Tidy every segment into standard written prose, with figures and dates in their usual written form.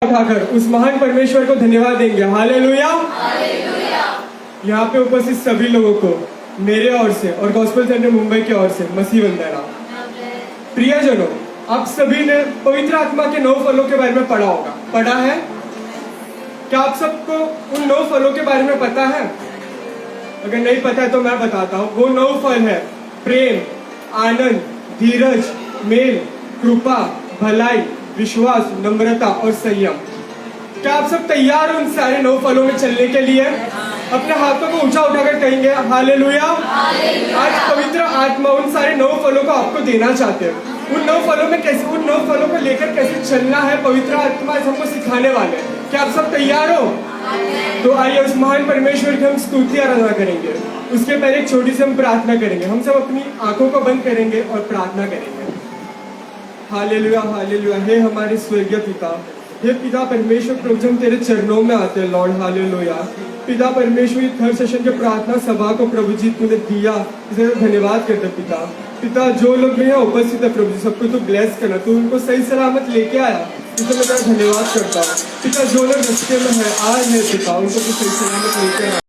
उठाकर उस महान परमेश्वर को धन्यवाद देंगे। हालेलुया। यहाँ पे उपस्थित सभी लोगों को मेरे ओर से और गॉस्पेल सेंटर मुंबई की ओर से मसीह वंदना। प्रियजनों, आप सभी ने पवित्र आत्मा के 9 फलों के बारे में पढ़ा होगा, पढ़ा है? क्या आप सबको उन 9 फलों के बारे में पता है? अगर नहीं पता है तो मैं बताता हूँ। वो 9 फल है प्रेम, आनंद, धीरज, मेल, कृपा, भलाई, विश्वास, नम्रता और संयम। क्या आप सब तैयार हो उन सारे 9 फलों में चलने के लिए? अपने हाथों को ऊंचा उठाकर कहेंगे हालेलुया। आज पवित्र आत्मा उन सारे 9 फलों को आपको देना चाहते हैं। उन 9 फलों में कैसे, उन 9 फलों को लेकर कैसे चलना है, पवित्र आत्मा हमको सिखाने वाले हैं। क्या आप सब तैयार हो? तो आइए उस महान परमेश्वर की हम स्तुति आराधना करेंगे। उसके पहले एक छोटी सी हम प्रार्थना करेंगे। हम सब अपनी आंखों को बंद करेंगे और प्रार्थना करेंगे। Hallelujah, hallelujah. हे हमारे स्वर्गीय पिता, हे पिता परमेश्वर, प्रभु हम तेरे चरणों में आते हैं लॉर्ड। हालेलुया। पिता परमेश्वर, थर्ड सेशन के प्रार्थना सभा को प्रभु जी तूने दिया, इसे धन्यवाद करते पिता। पिता जो लोग भी यहाँ उपस्थित है प्रभु जी, सबको तू ब्लेस करना, तू उनको सही सलामत लेके आया, इसे मैं तेरा धन्यवाद करता हूँ। पिता जो लोग रास्ते में है, आज है पिता, उनको तू सही सलामत लेके आया,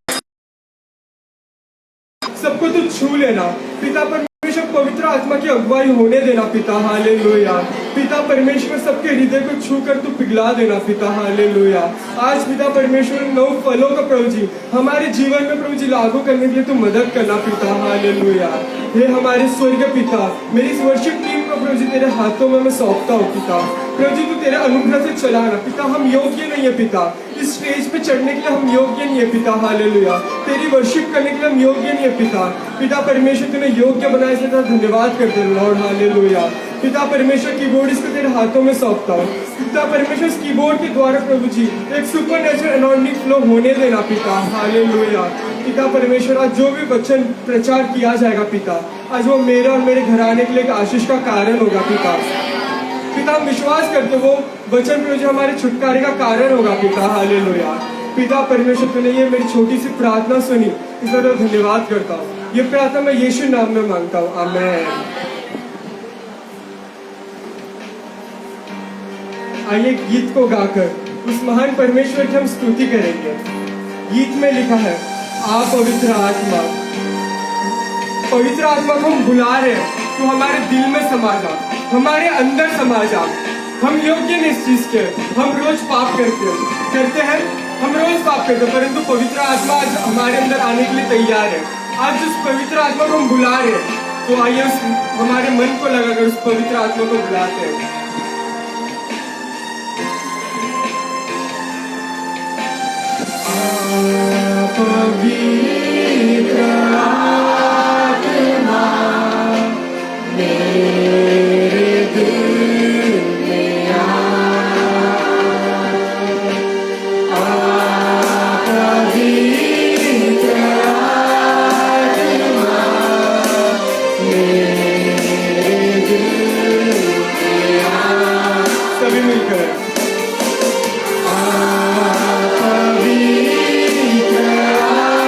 सबको तू छू लेना पिता परमेश्वर। पवित्र आत्मा की अगुवाई होने देना पिता। हालेलुया। पिता परमेश्वर, सबके हृदय को छू कर तू पिघला देना पिता। हालेलुया। आज पिता परमेश्वर 9 फलों का प्रभु जी हमारे जीवन में प्रभु जी लागू करने के लिए तू मदद करना पिता। हालेलुया। हे हमारे स्वर्गीय पिता, मेरी इस वर्शिप टीम को प्रभु जी तेरे हाथों में मैं सौंपता हूँ पिता। प्रभु जी तू तेरे अनुग्रह से चलाना पिता। हम योग्य नहीं है पिता, इस स्टेज पे चढ़ने के लिए हम योग्य नहीं है पिता। हालेलुया। तेरी वर्शिप करने के लिए हम योग्य नहीं है पिता। पिता परमेश्वर तूने योग्य बनाया, इसलिए तेरा धन्यवाद करते हैं लॉर्ड। हालेलुया। पिता परमेश्वर, कीबोर्ड इसको तेरे हाथों में सौंपता हूँ पिता परमेश्वर। इस कीबोर्ड के द्वारा प्रभु जी एक सुपरनेचुरल अनॉइंटिंग फ्लो होने देना पिता। हालेलुया। पिता परमेश्वर, आज जो भी वचन प्रचार किया जाएगा पिता, आज वो मेरे और मेरे घराने के लिए एक आशीष का कारण होगा पिता। पिता हम विश्वास करते वो वचन प्रभु जी हमारे छुटकारे का कारण होगा पिता। हालेलुया। पिता परमेश्वर, तूने ये मेरी छोटी सी प्रार्थना सुनी, इसका तो धन्यवाद करता हूँ। ये प्रार्थना मैं यीशु नाम में मांगता हूँ, आमीन। आइए गीत को गाकर उस महान परमेश्वर की हम स्तुति करेंगे। गीत में लिखा है, आ पवित्र आत्मा, पवित्र आत्मा को हम बुला रहे हैं, तू हमारे दिल में समा जा, हमारे अंदर समा जा। हम योग्य नहीं इस चीज के, हम रोज पाप करते हैं, हम रोज पाप करते हैं, परंतु पवित्र आत्मा आज हमारे अंदर आने के लिए तैयार है। आज उस पवित्र आत्मा को हम बुला रहे हैं, तो आइए उस हमारे मन को लगाकर उस पवित्र आत्मा को बुलाते हैं। पवित्र आत्मा मेरे दिल में आ, पवित्र आत्मा मेरे दिल में आ। सभी मिलकर पवित्र आत्मा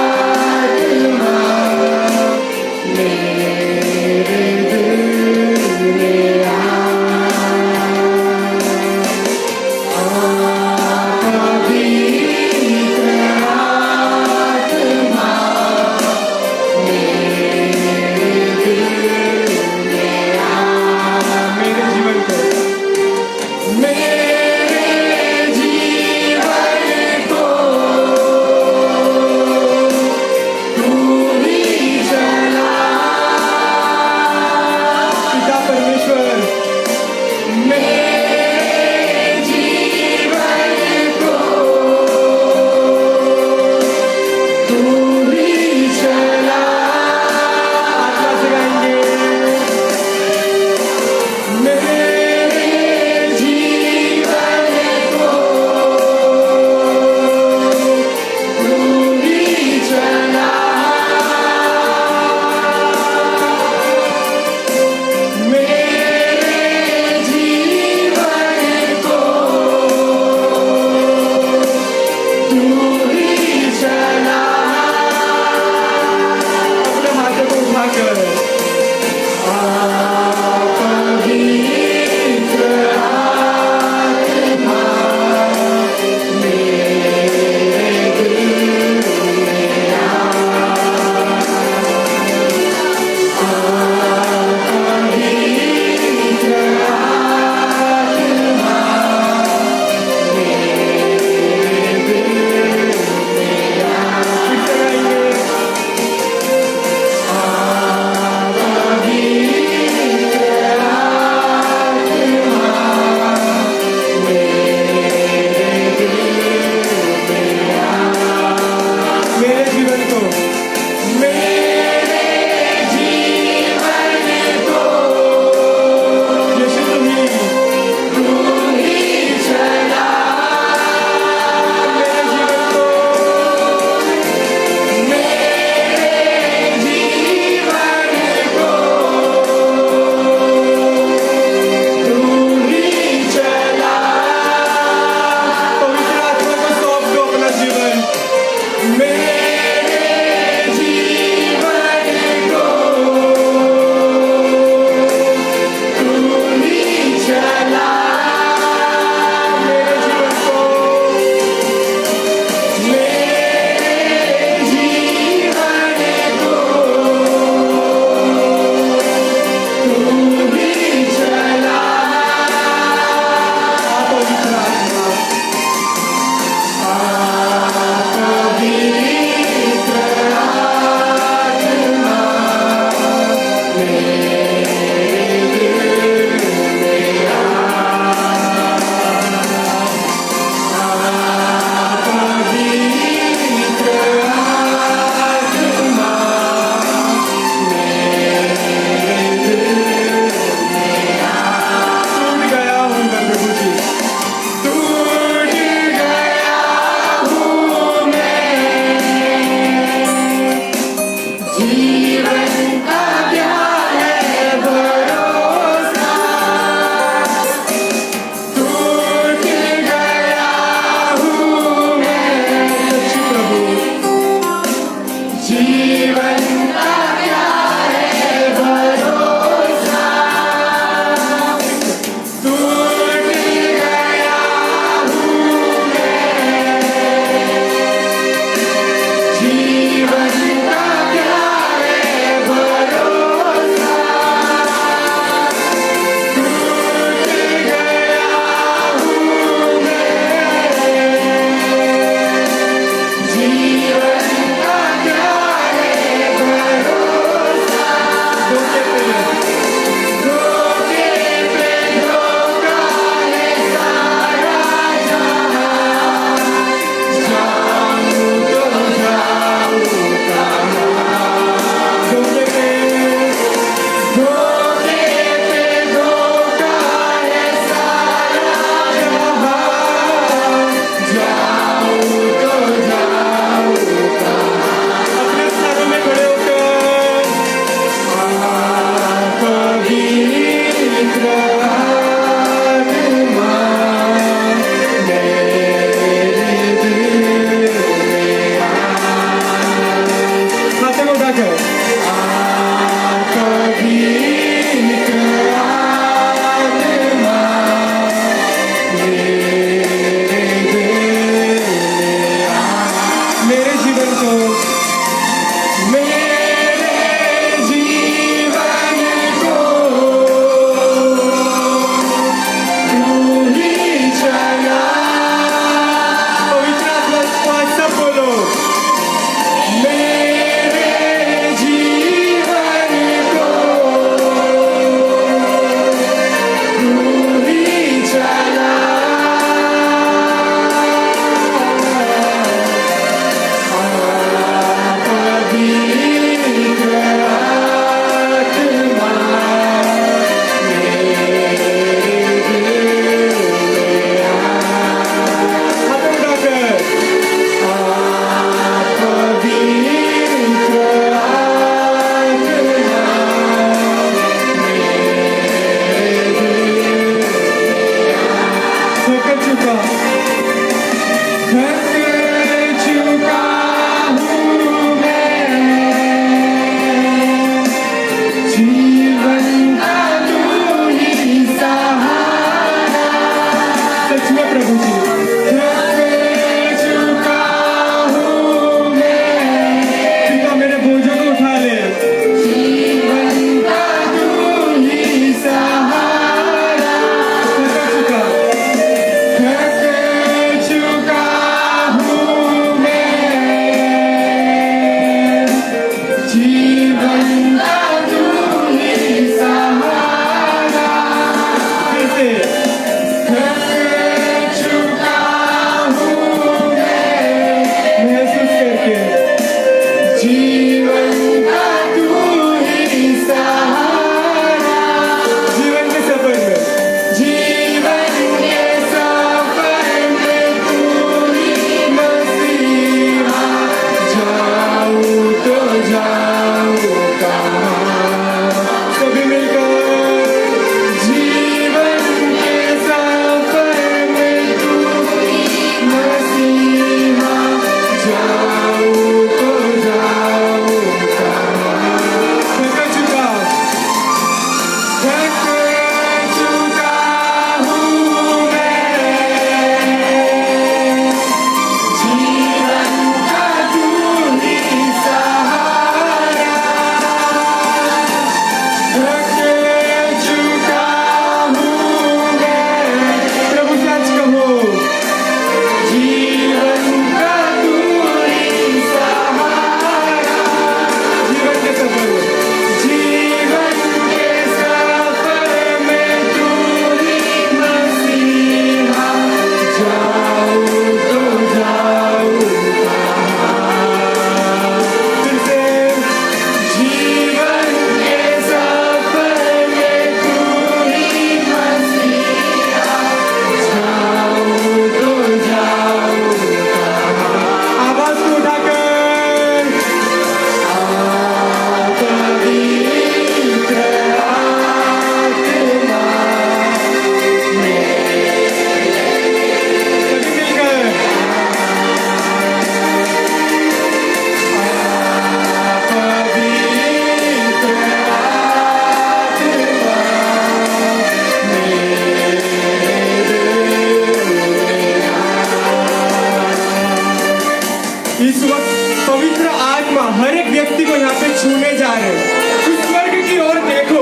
आत्मा हर एक व्यक्ति को यहाँ पे छूने जा रहे हैं। उस स्वर्ग की ओर देखो,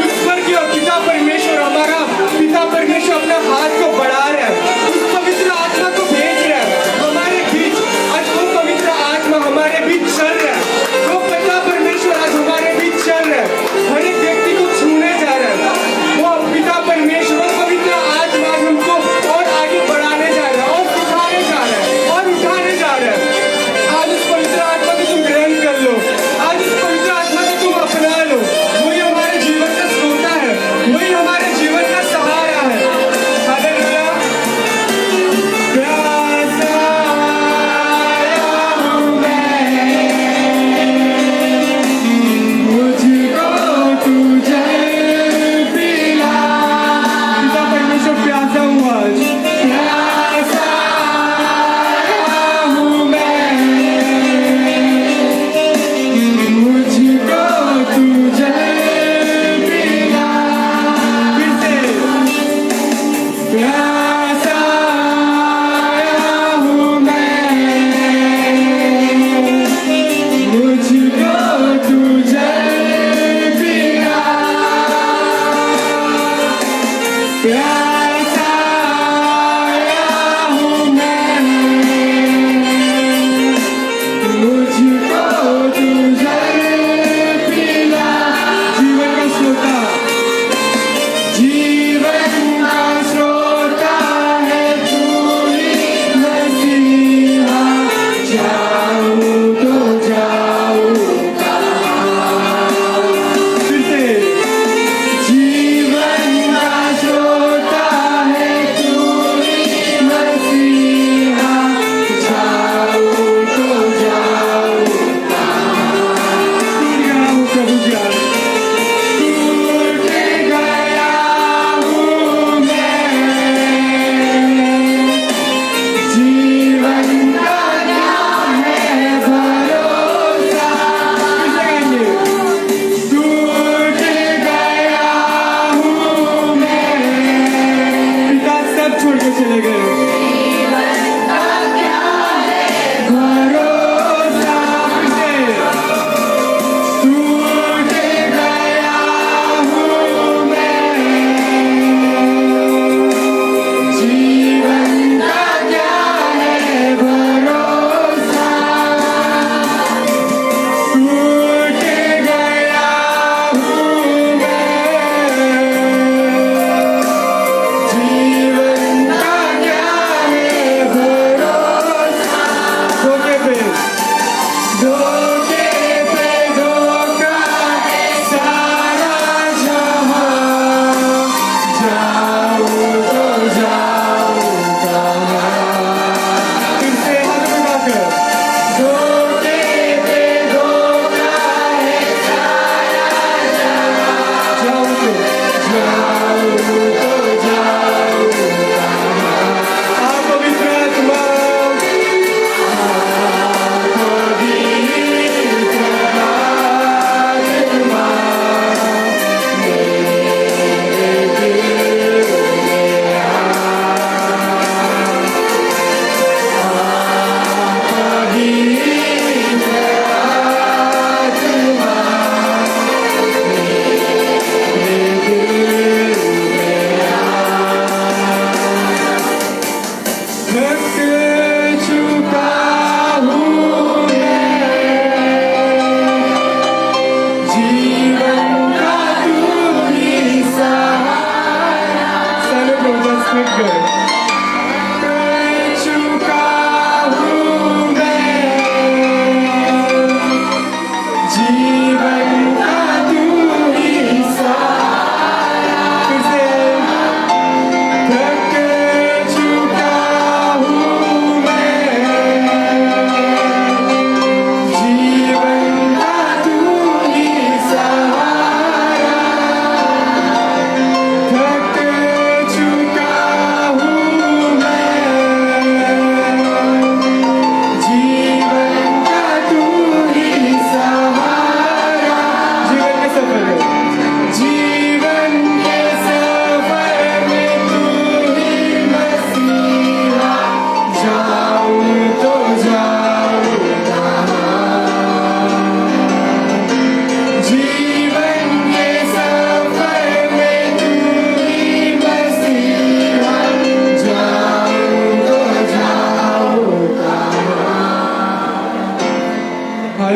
उस स्वर्ग की ओर पिता परमेश्वर, हमारा पिता परमेश्वर अपना हाथ को बढ़ा रहा है, उस पवित्र आत्मा को भेज रहा है हमारे बीच। आज वो पवित्र आत्मा हमारे बीच चल रहा है, वो पिता परमेश्वर आज हमारे बीच चल रहा है, हर एक व्यक्ति को छूने जा रहा है। वो पिता परमेश्वर, वो पवित्र आत्मा हमको और आगे बढ़ाने जा रहा है और उठाने जा रहा है और उठाने जा रहा है। आज उस पवित्र आत्मा को तुम ग्रहण कर लो, आज उस पवित्र आत्मा को तुम अपना लो। वही हमारे जीवन का श्रोता है, वही हमारे जीवन का सहारा है। हालेलुया। प्यासा आया हूँ मैं, मुझको तू जल पिला। पिता परमेश्वर प्यासा हूँ आज, प्यासा आया हूँ मैं, मुझको तू जल पिला। फिर से प्यासा आया हूँ मैं, मुझको तू जल पिला। प्यासा आया हूँ मैं, मुझको तू जल पिला। जीवन का श्रोता, जीवन का श्रोता है तू ही मसीहा। जाऊँ तो जाऊँ कहाँ। फिर से जीवन का श्रोता है तू ही मसीहा। जाऊँ तो जाऊँ कहाँ। टूट गया हूँ प्रभु जी आज, टूट गया हूँ मैं। जीवन का नाम है भरोसा। फिर से गाएंगे। टूट गया हूँ मैं, पिता सब छोड़ के चले गए। भरोसा। फिर से टूट गया हूँ मैं। जीवन का क्या है भरोसा। टूट गया हूँ मैं। जीवन का क्या है भरोसा। धोखे पे धोखा है सारा जहां। जाऊँ तो जाऊँ कहाँ। फिर से हाथ उठाकर। धोखे पे धोखा है सारा जहां। जाऊँ तो जाऊँ कहाँ। आप पवित्र आत्मा, थक चुका हूँ मैं। जीवन का तू ही सहारा। Celebrate, just keep going. थक चुका हूँ मैं। जीवन का तू ही सहारा। फिर से थक चुका हूँ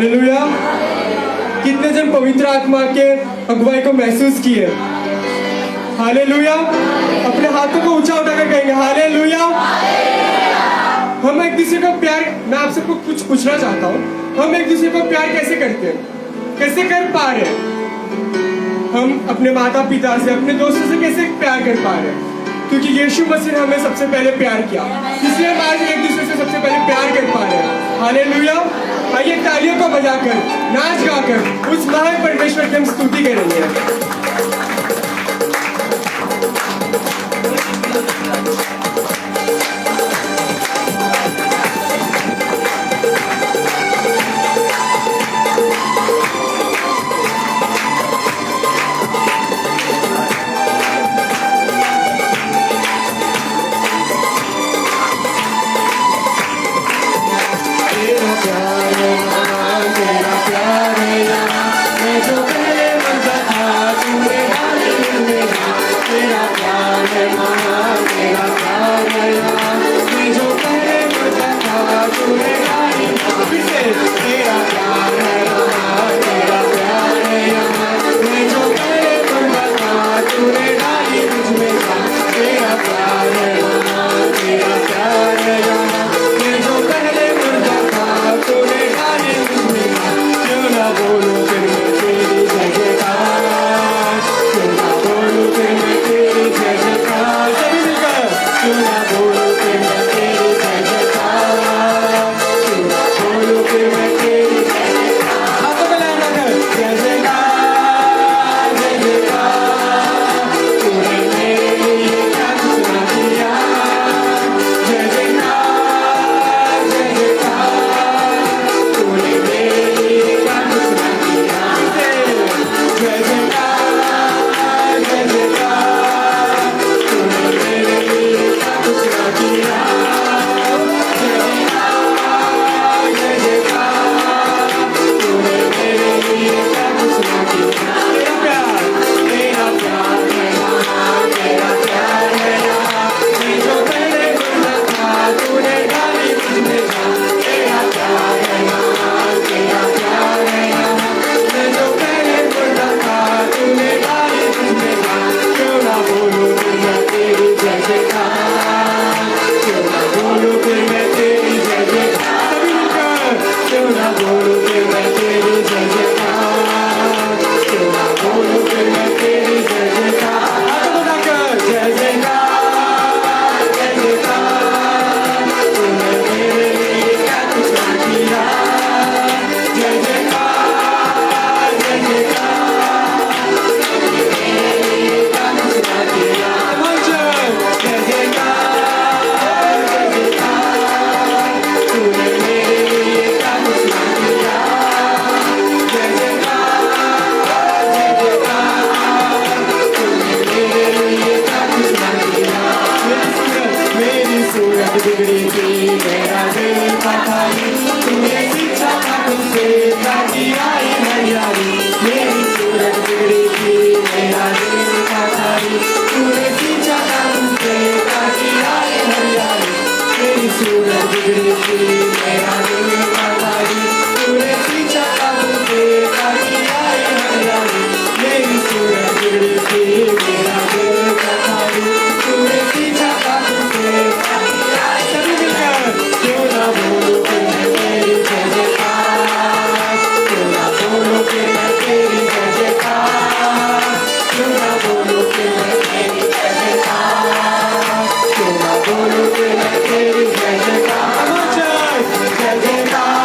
हालेलुया। कितने जन पवित्र आत्मा के अगुवाई को महसूस किए? हालेलुया। अपने हाथों को ऊंचा उठाकर कहेंगे हालेलुया। हम एक दूसरे को प्यार, मैं आप सबको कुछ पूछना चाहता हूँ, हम एक दूसरे को प्यार कैसे करते हैं, कैसे कर पा रहे हैं? हम अपने माता पिता से, अपने दोस्तों से कैसे प्यार कर पा रहे हैं? क्योंकि यीशु मसीह ने हमें सबसे पहले प्यार किया, इसलिए हम आज एक दूसरे से सबसे पहले प्यार कर पा रहे हैं। हालेलुया। आइए तालियों को बजाकर, नाच गाकर उस महान परमेश्वर की हम स्तुति करेंगे। जय जयकार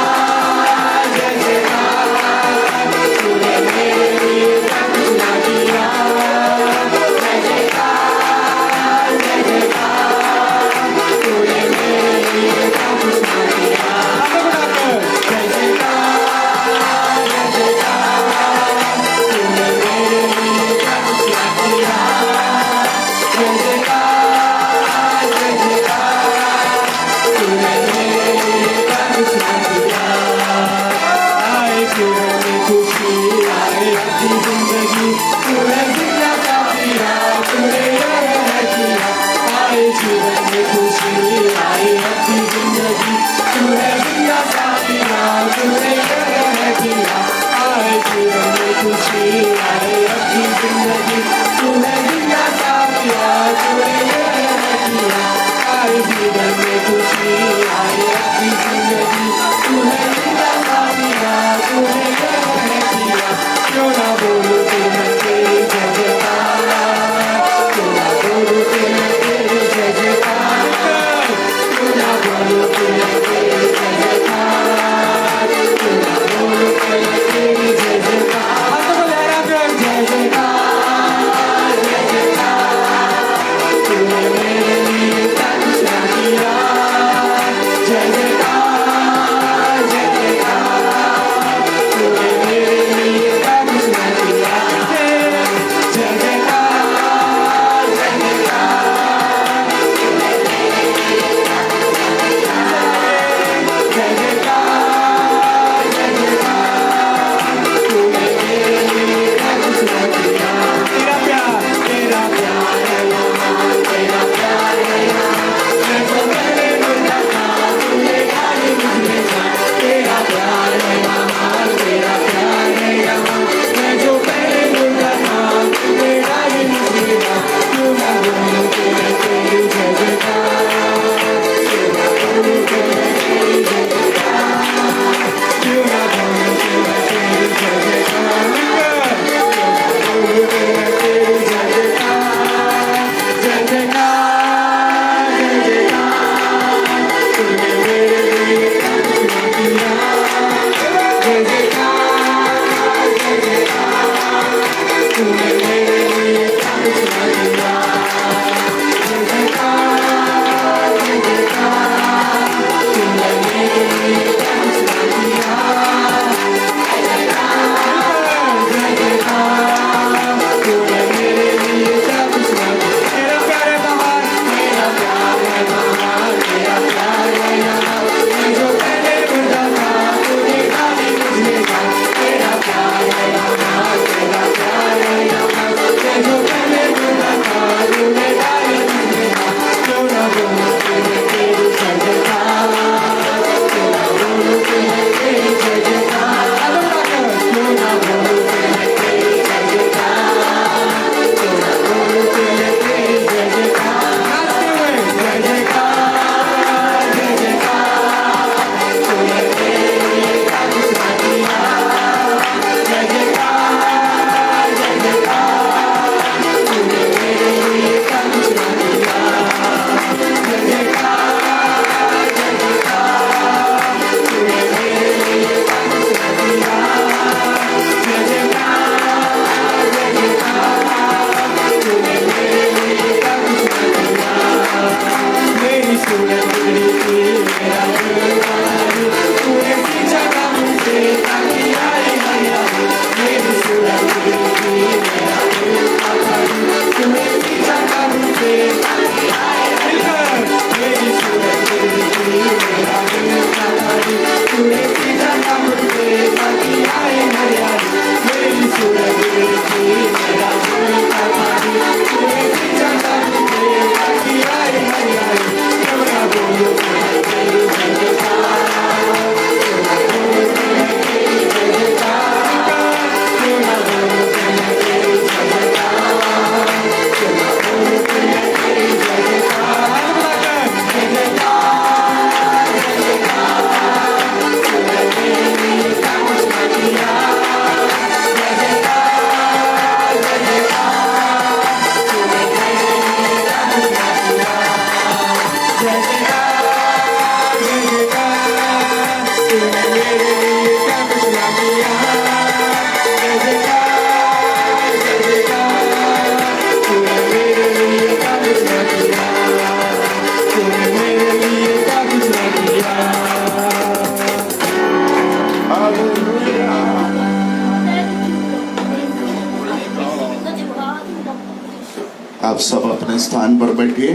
अपने स्थान पर बैठिए।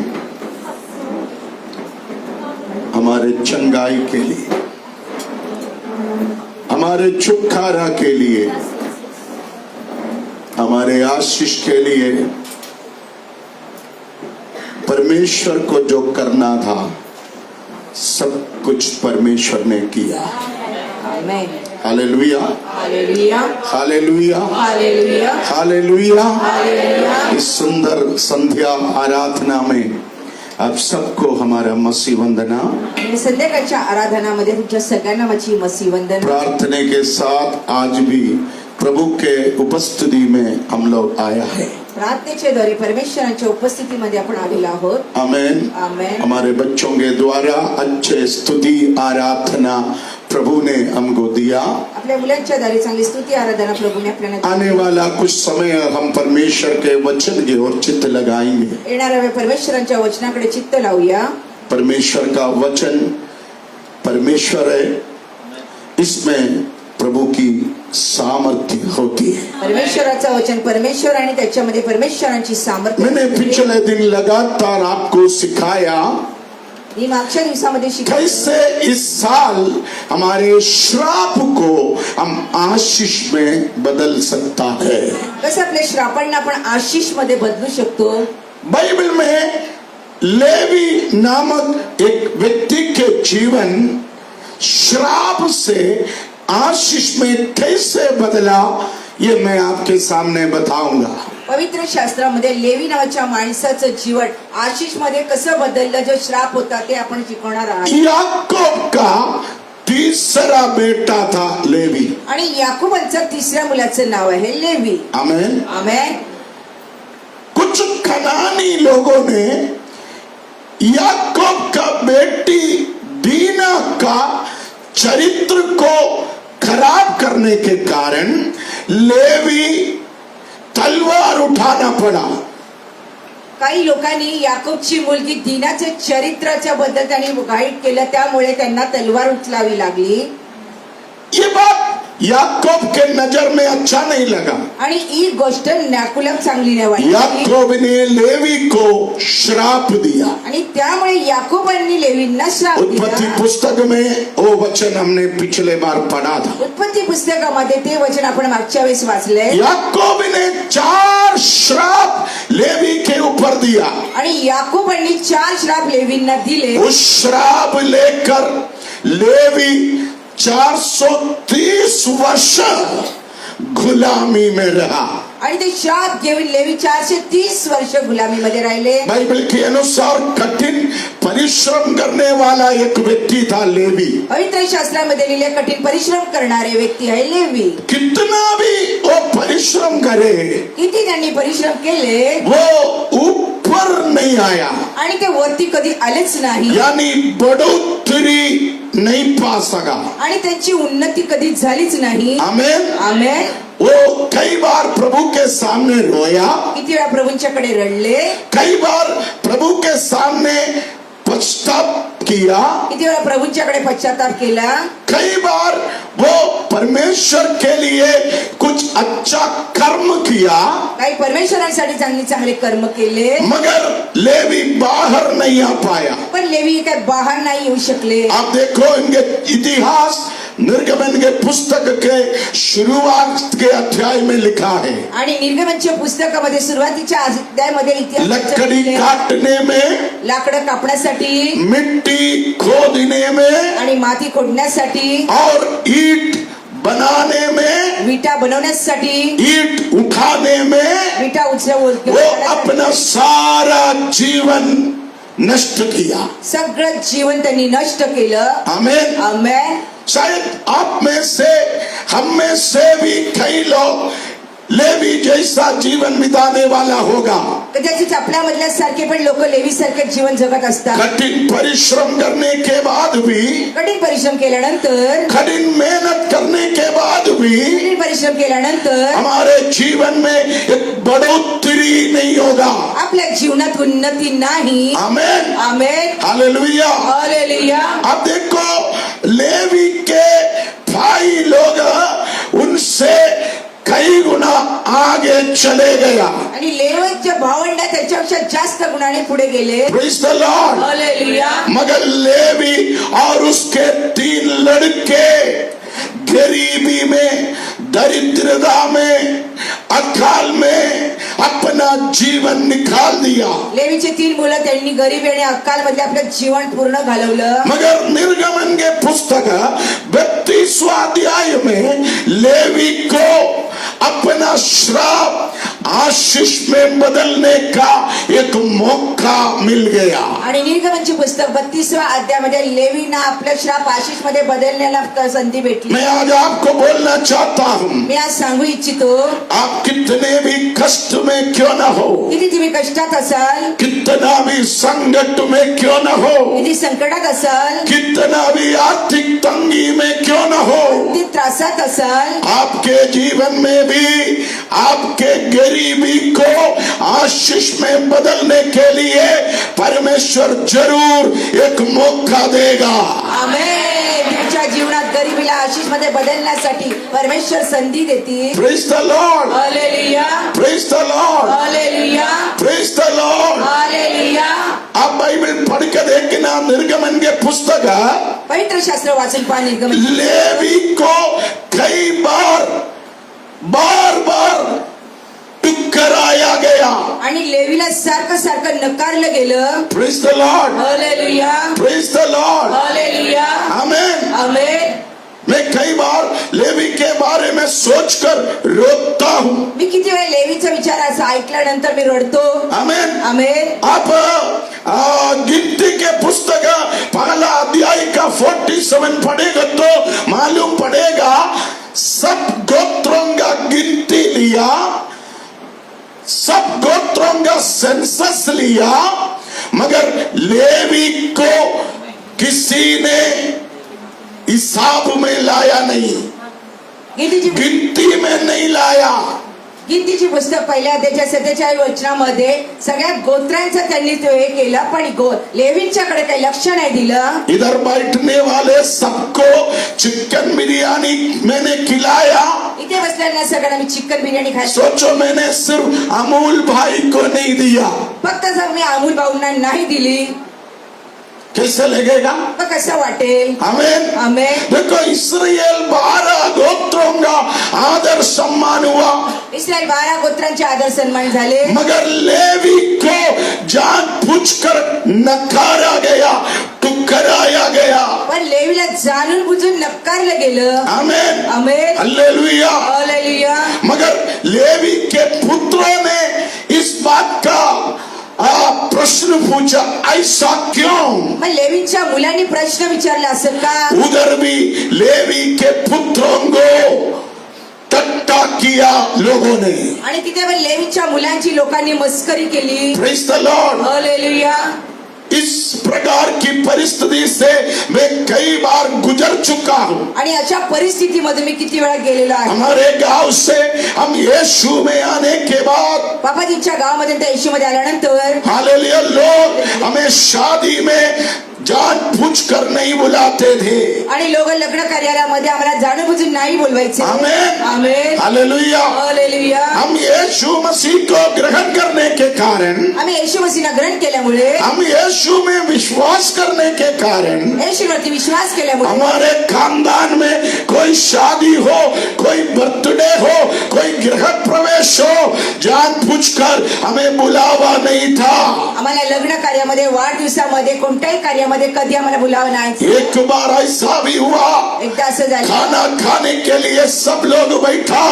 हमारे चंगाई के लिए, हमारे छुटकारा के लिए, हमारे आशीष के लिए परमेश्वर को जो करना था सब कुछ परमेश्वर ने किया। Hallelujah, hallelujah, hallelujah, hallelujah, hallelujah. Hallelujah. इस सुंदर संध्या आराधना में आप सबको हमारा मसीह वंदना। आणि संध्याकाळच्या आराधनामध्ये तुमच्या सगळ्यांना माझी मसीह वंदन। प्रार्थना के साथ आज भी प्रभु के उपस्थिति में हम लोग आया है। प्रार्थनेच्या द्वारे परमेश्वरांच्या उपस्थितीमध्ये आपण आलेलो आहोत। आमेन, आमेन। हमारे बच्चों के द्वारा अच्छे स्तुति आराधना प्रभु ने हमको दिया। आपल्या मुलांच्या द्वारे चांगली स्तुती आराधना प्रभूने आपल्याला आने वाला कुछ समय हम परमेश्वर के वचन की ओर चित्त लगाएंगे। येणाऱ्या वेळी परमेश्वरांच्या वचनाकडे चित्त लावूया। परमेश्वर का वचन परमेश्वर है, इसमें प्रभु की सामर्थ्य होती है। परमेश्वराचं वचन परमेश्वर आणि त्याच्यामध्ये परमेश्वरांची सामर्थ्य। मैंने पिछले दिन लगातार आपको सिखाया मी मागच्या दिवसामध्ये कैसे इस साल हमारे श्राप को हम आशीष में बदल सकता है। कसं आपल्या श्रापांना आपण आशीष मध्ये बदलू शकतो। बाइबल में लेवी नामक एक व्यक्ति के जीवन श्राप से आशीष में कैसे बदला, ये मैं आपके सामने बताऊंगा। पवित्र शास्त्रामध्ये लेवी नावाच्या माणसाचं जीवन आशीष मध्ये कसं बदललं, जो श्राप होता ते आपण शिकवणार आहोत। याकूब का तीसरा बेटा था लेवी, आणि याकूबांच्या तिसऱ्या मुलाचं नाव आहे लेवी। आमेन, आमेन। कुछ कनानी लोगों ने याकूब का बेटी दीना का चरित्र को खराब करने के कारण लेवी तलवार उठाना पड़ा। काही लोकांनी याकूबची मुलगी दीनाचे चरित्राच्या बद्दल त्यांनी वाईट केलं, त्यामुळे त्यांना तलवार उचलावी लागली। ये बात याकूब के नजर में अच्छा नहीं लगा। आणि ही गोष्ट याकूबला चांगली नाही वाटली। याकूब ने लेवी को श्राप दिया। आणि त्यामुळे याकूबांनी लेवींना श्राप उत्पत्ति दिला। पुस्तक में वो वचन हमने पिछले बार पढ़ा था। उत्पत्ती पुस्तकामध्ये ते वचन आपण मागच्या वेळेस वाचले। याकूब ने 4 श्राप लेवी के ऊपर दिया। आणि याकूबांनी 4 श्राप लेवींना दिले। उस श्राप लेकर लेवी 430 वर्ष गुलामी में रहा। आणि ते शाप घेऊन लेवी 430 वर्ष गुलामीमध्ये राहिले। बाइबल के अनुसार कठिन परिश्रम करने वाला एक व्यक्ति था लेवी। पवित्र शास्त्रामध्ये लिहिले कठीण परिश्रम करणारे व्यक्ती आहे लेवी। कितना भी वो परिश्रम करे, किती त्यांनी परिश्रम केले, वो ऊपर नहीं आया, आणि ते वरती कधी आलेच नाही, यानी बढ़ोतरी नहीं पा सका। आणि त्यांची उन्नती कधी झालीच नाही। आमेन। आमेन। वो कई बार प्रभु के सामने रोया, किती वेळा प्रभूंच्याकडे रडले, कई बार प्रभु के सामने पश्चाताप किया, किती वेळा प्रभूंच्याकडे पश्चाताप केला, कई बार वो परमेश्वर के लिए कुछ अच्छा कर्म किया, काही परमेश्वरांसाठी चांगले कर्म केले, मगर लेवी बाहर नहीं आ पाया। पण लेवी काय बाहेर नाही येऊ शकले। आप देखो इनके इतिहास निर्गमन के पुस्तक के शुरुआत के अध्याय में लिखा है। आणि निर्गमनच्या पुस्तकामध्ये सुरुवातीच्या अध्यायामध्ये इतिहास लकड़ी काटने में, लाकडं कापण्यासाठी, मिट्टी खोदने में आणि माती खोदण्यासाठी, और ईंट बनाने में, विटा बनवण्यासाठी, ईंट उठाने में विटा उचलून वो अपना सारा जीवन नष्ट किया। सगळं जीवन त्यांनी नष्ट केलं। आमेन। आमेन। शायद आप में से, हम में से भी कई लोग लेवी जैसा जीवन बिताने वाला होगा। कदाचित आपल्या मधल्या सारखे पण लोक लेवी सारखे जीवन जगत असतात। कठिन परिश्रम करने के बाद भी, कठीण परिश्रम केल्यानंतर, कठिन मेहनत करने के बाद भी कठीण परिश्रम केल्यानंतर हमारे जीवन में एक बढ़ोतरी नहीं होगा। आपल्या जीवनात उन्नती नाही। आमेन। आमेन। हालेलुया। हालेलुया। अब देखो लेवी के भाई लोग उनसे कई गुना आगे चले गया। आणि लेवीचे भावंड त्याच्यापेक्षा जास्त गुणाने पुढे गेले. Praise the Lord. हालेलुया. मगर लेवी और उसके 3 लड़के गरीबी में, दरिद्रता में, अकाल में अपना जीवन निकाल दिया। लेवीचे 3 मुलं त्यांनी गरीबी आणि अकाल मध्ये आपलं जीवन पूर्ण घालवलं. मगर निर्गमन के पुस्तक 32वां अध्याय में लेवी को अपना श्राप आशीष में बदलने का एक मौका मिल गया। आणि निर्गमनचे पुस्तक 32व्या अध्यायामध्ये लेवींना आपलं श्राप आशीष मध्ये बदलण्याला संधी भेटली. मैं आज आपको बोलना चाहता हूँ, मी आज सांगू इच्छितो, आप कितने भी कष्ट में क्यों न हो, किती तुम्ही कष्टात असाल, कितना भी संकट में क्यों न हो, किती संकटात असाल, कितना भी आर्थिक तंगी में क्यों न हो, किती त्रासात असाल, आपके जीवन में भी आपके गरीबी को आशीष में बदलने के लिए परमेश्वर जरूर एक मौका देगा। आमेन. तुमच्या जीवनात गरिबीला आशीष मध्ये बदलण्यासाठी परमेश्वर संधी देतील. Praise the Lord. Hallelujah. Praise the Lord. Hallelujah. Praise the Lord. Hallelujah. आप बाइबल पढ़ के देखना, निर्गमन के पुस्तक पवित्र शास्त्र वाचून पहा. निर्गमन लेवी को कई बार टुकराया गया। आणि लेवीला सारखं सारखं नकारलं गेलं. Praise the Lord. Hallelujah. Praise the Lord. Hallelujah. Amen. Amen. मैं कई बार लेवी के बारे में सोचकर रोता हूँ। मी किती वेळा लेवीचा विचार असा ऐकल्यानंतर मी रडतो. आमेन। आमेन. आप गिनती के पुस्तक पहला अध्याय का 47 पढ़ेगा तो मालूम पड़ेगा, सब गोत्रों का गिनती लिया, सब गोत्रों का सेंसस लिया, मगर लेवी को किसी ने हिसाब में लाया नहीं, गिनती में नहीं लाया। गिनतीची पुस्तक पहिल्या अध्यायाच्या 47 वचनामध्ये सगळ्या गोत्रांचं त्यांनी ते हे केलं, पण लेवींच्याकडे काही लक्ष नाही दिलं. इधर बैठने वाले सबको चिकन बिरयानी मैंने खिलाया। इथे बसलेल्या सगळ्यांना मी चिकन बिर्याणी खायला, सोचो मैंने सिर्फ अमूल भाई को नहीं दिया, फक्त जर मी अमूल भाऊंना नाही दिली कैसे लगेगा? तर कसं वाटेल? आमेन। आमेन. देखो इस्राएल 12 गोत्रों का आदर सम्मान हुआ, इस्रायल 12 गोत्रांचे आदर सन्मान झाले, मगर लेवी को जानबूझकर नकारा गया, टुकराया गया। पण लेवीला जाणून बुजून नकारलं गेलं. आमेन। आमेन. हालेलुया। हालेलुया. मगर लेवी के पुत्रों ने इस बात का प्रश्न पूछा, ऐसा क्यों? मग लेवींच्या मुलांनी प्रश्न विचारला, असं का? उधर भी लेवी के पुत्रों को टट्टा किया लोगों ने, आणि तिथे पण लेवीच्या मुलांची लोकांनी मस्करी केली. Praise the Lord. हालेलुया. इस प्रकार की परिस्थिति से मैं कई बार गुजर चुका हूँ। आणि अशा परिस्थितीमध्ये मी किती वेळा गेलेलो आहे. हमारे गांव से हम यीशु में आने के बाद, बापाजींच्या गावामध्ये त्या येशूमध्ये आल्यानंतर हालेलुया, लोग हमें शादी में जानबूझकर नहीं बुलाते थे, आणि लोक लग्न कार्यालयामध्ये आम्हाला जाणूनबुजून नाही बोलवायचे. आमेन। आमेन. हालेलुया। हालेलुया. हम यीशु मसीह को ग्रहण करने के कारण, आम्ही येशू मसीहला ग्रहण केल्यामुळे, हम यीशु में विश्वास करने के कारण, येशूवरती विश्वास केल्यामुळे हमारे खानदान में कोई शादी हो, कोई बर्थडे हो, कोई गृह प्रवेश हो, जानबूझकर हमें बुलावा नहीं था। आम्हाला लग्न कार्यामध्ये, वाढदिवसामध्ये, कोणत्याही कार्यामध्ये कधी आम्हाला बुलावा नाही. एक बार ऐसा भी हुआ, एकदा असं झालं, खाना खाने के लिए सब लोग बैठा,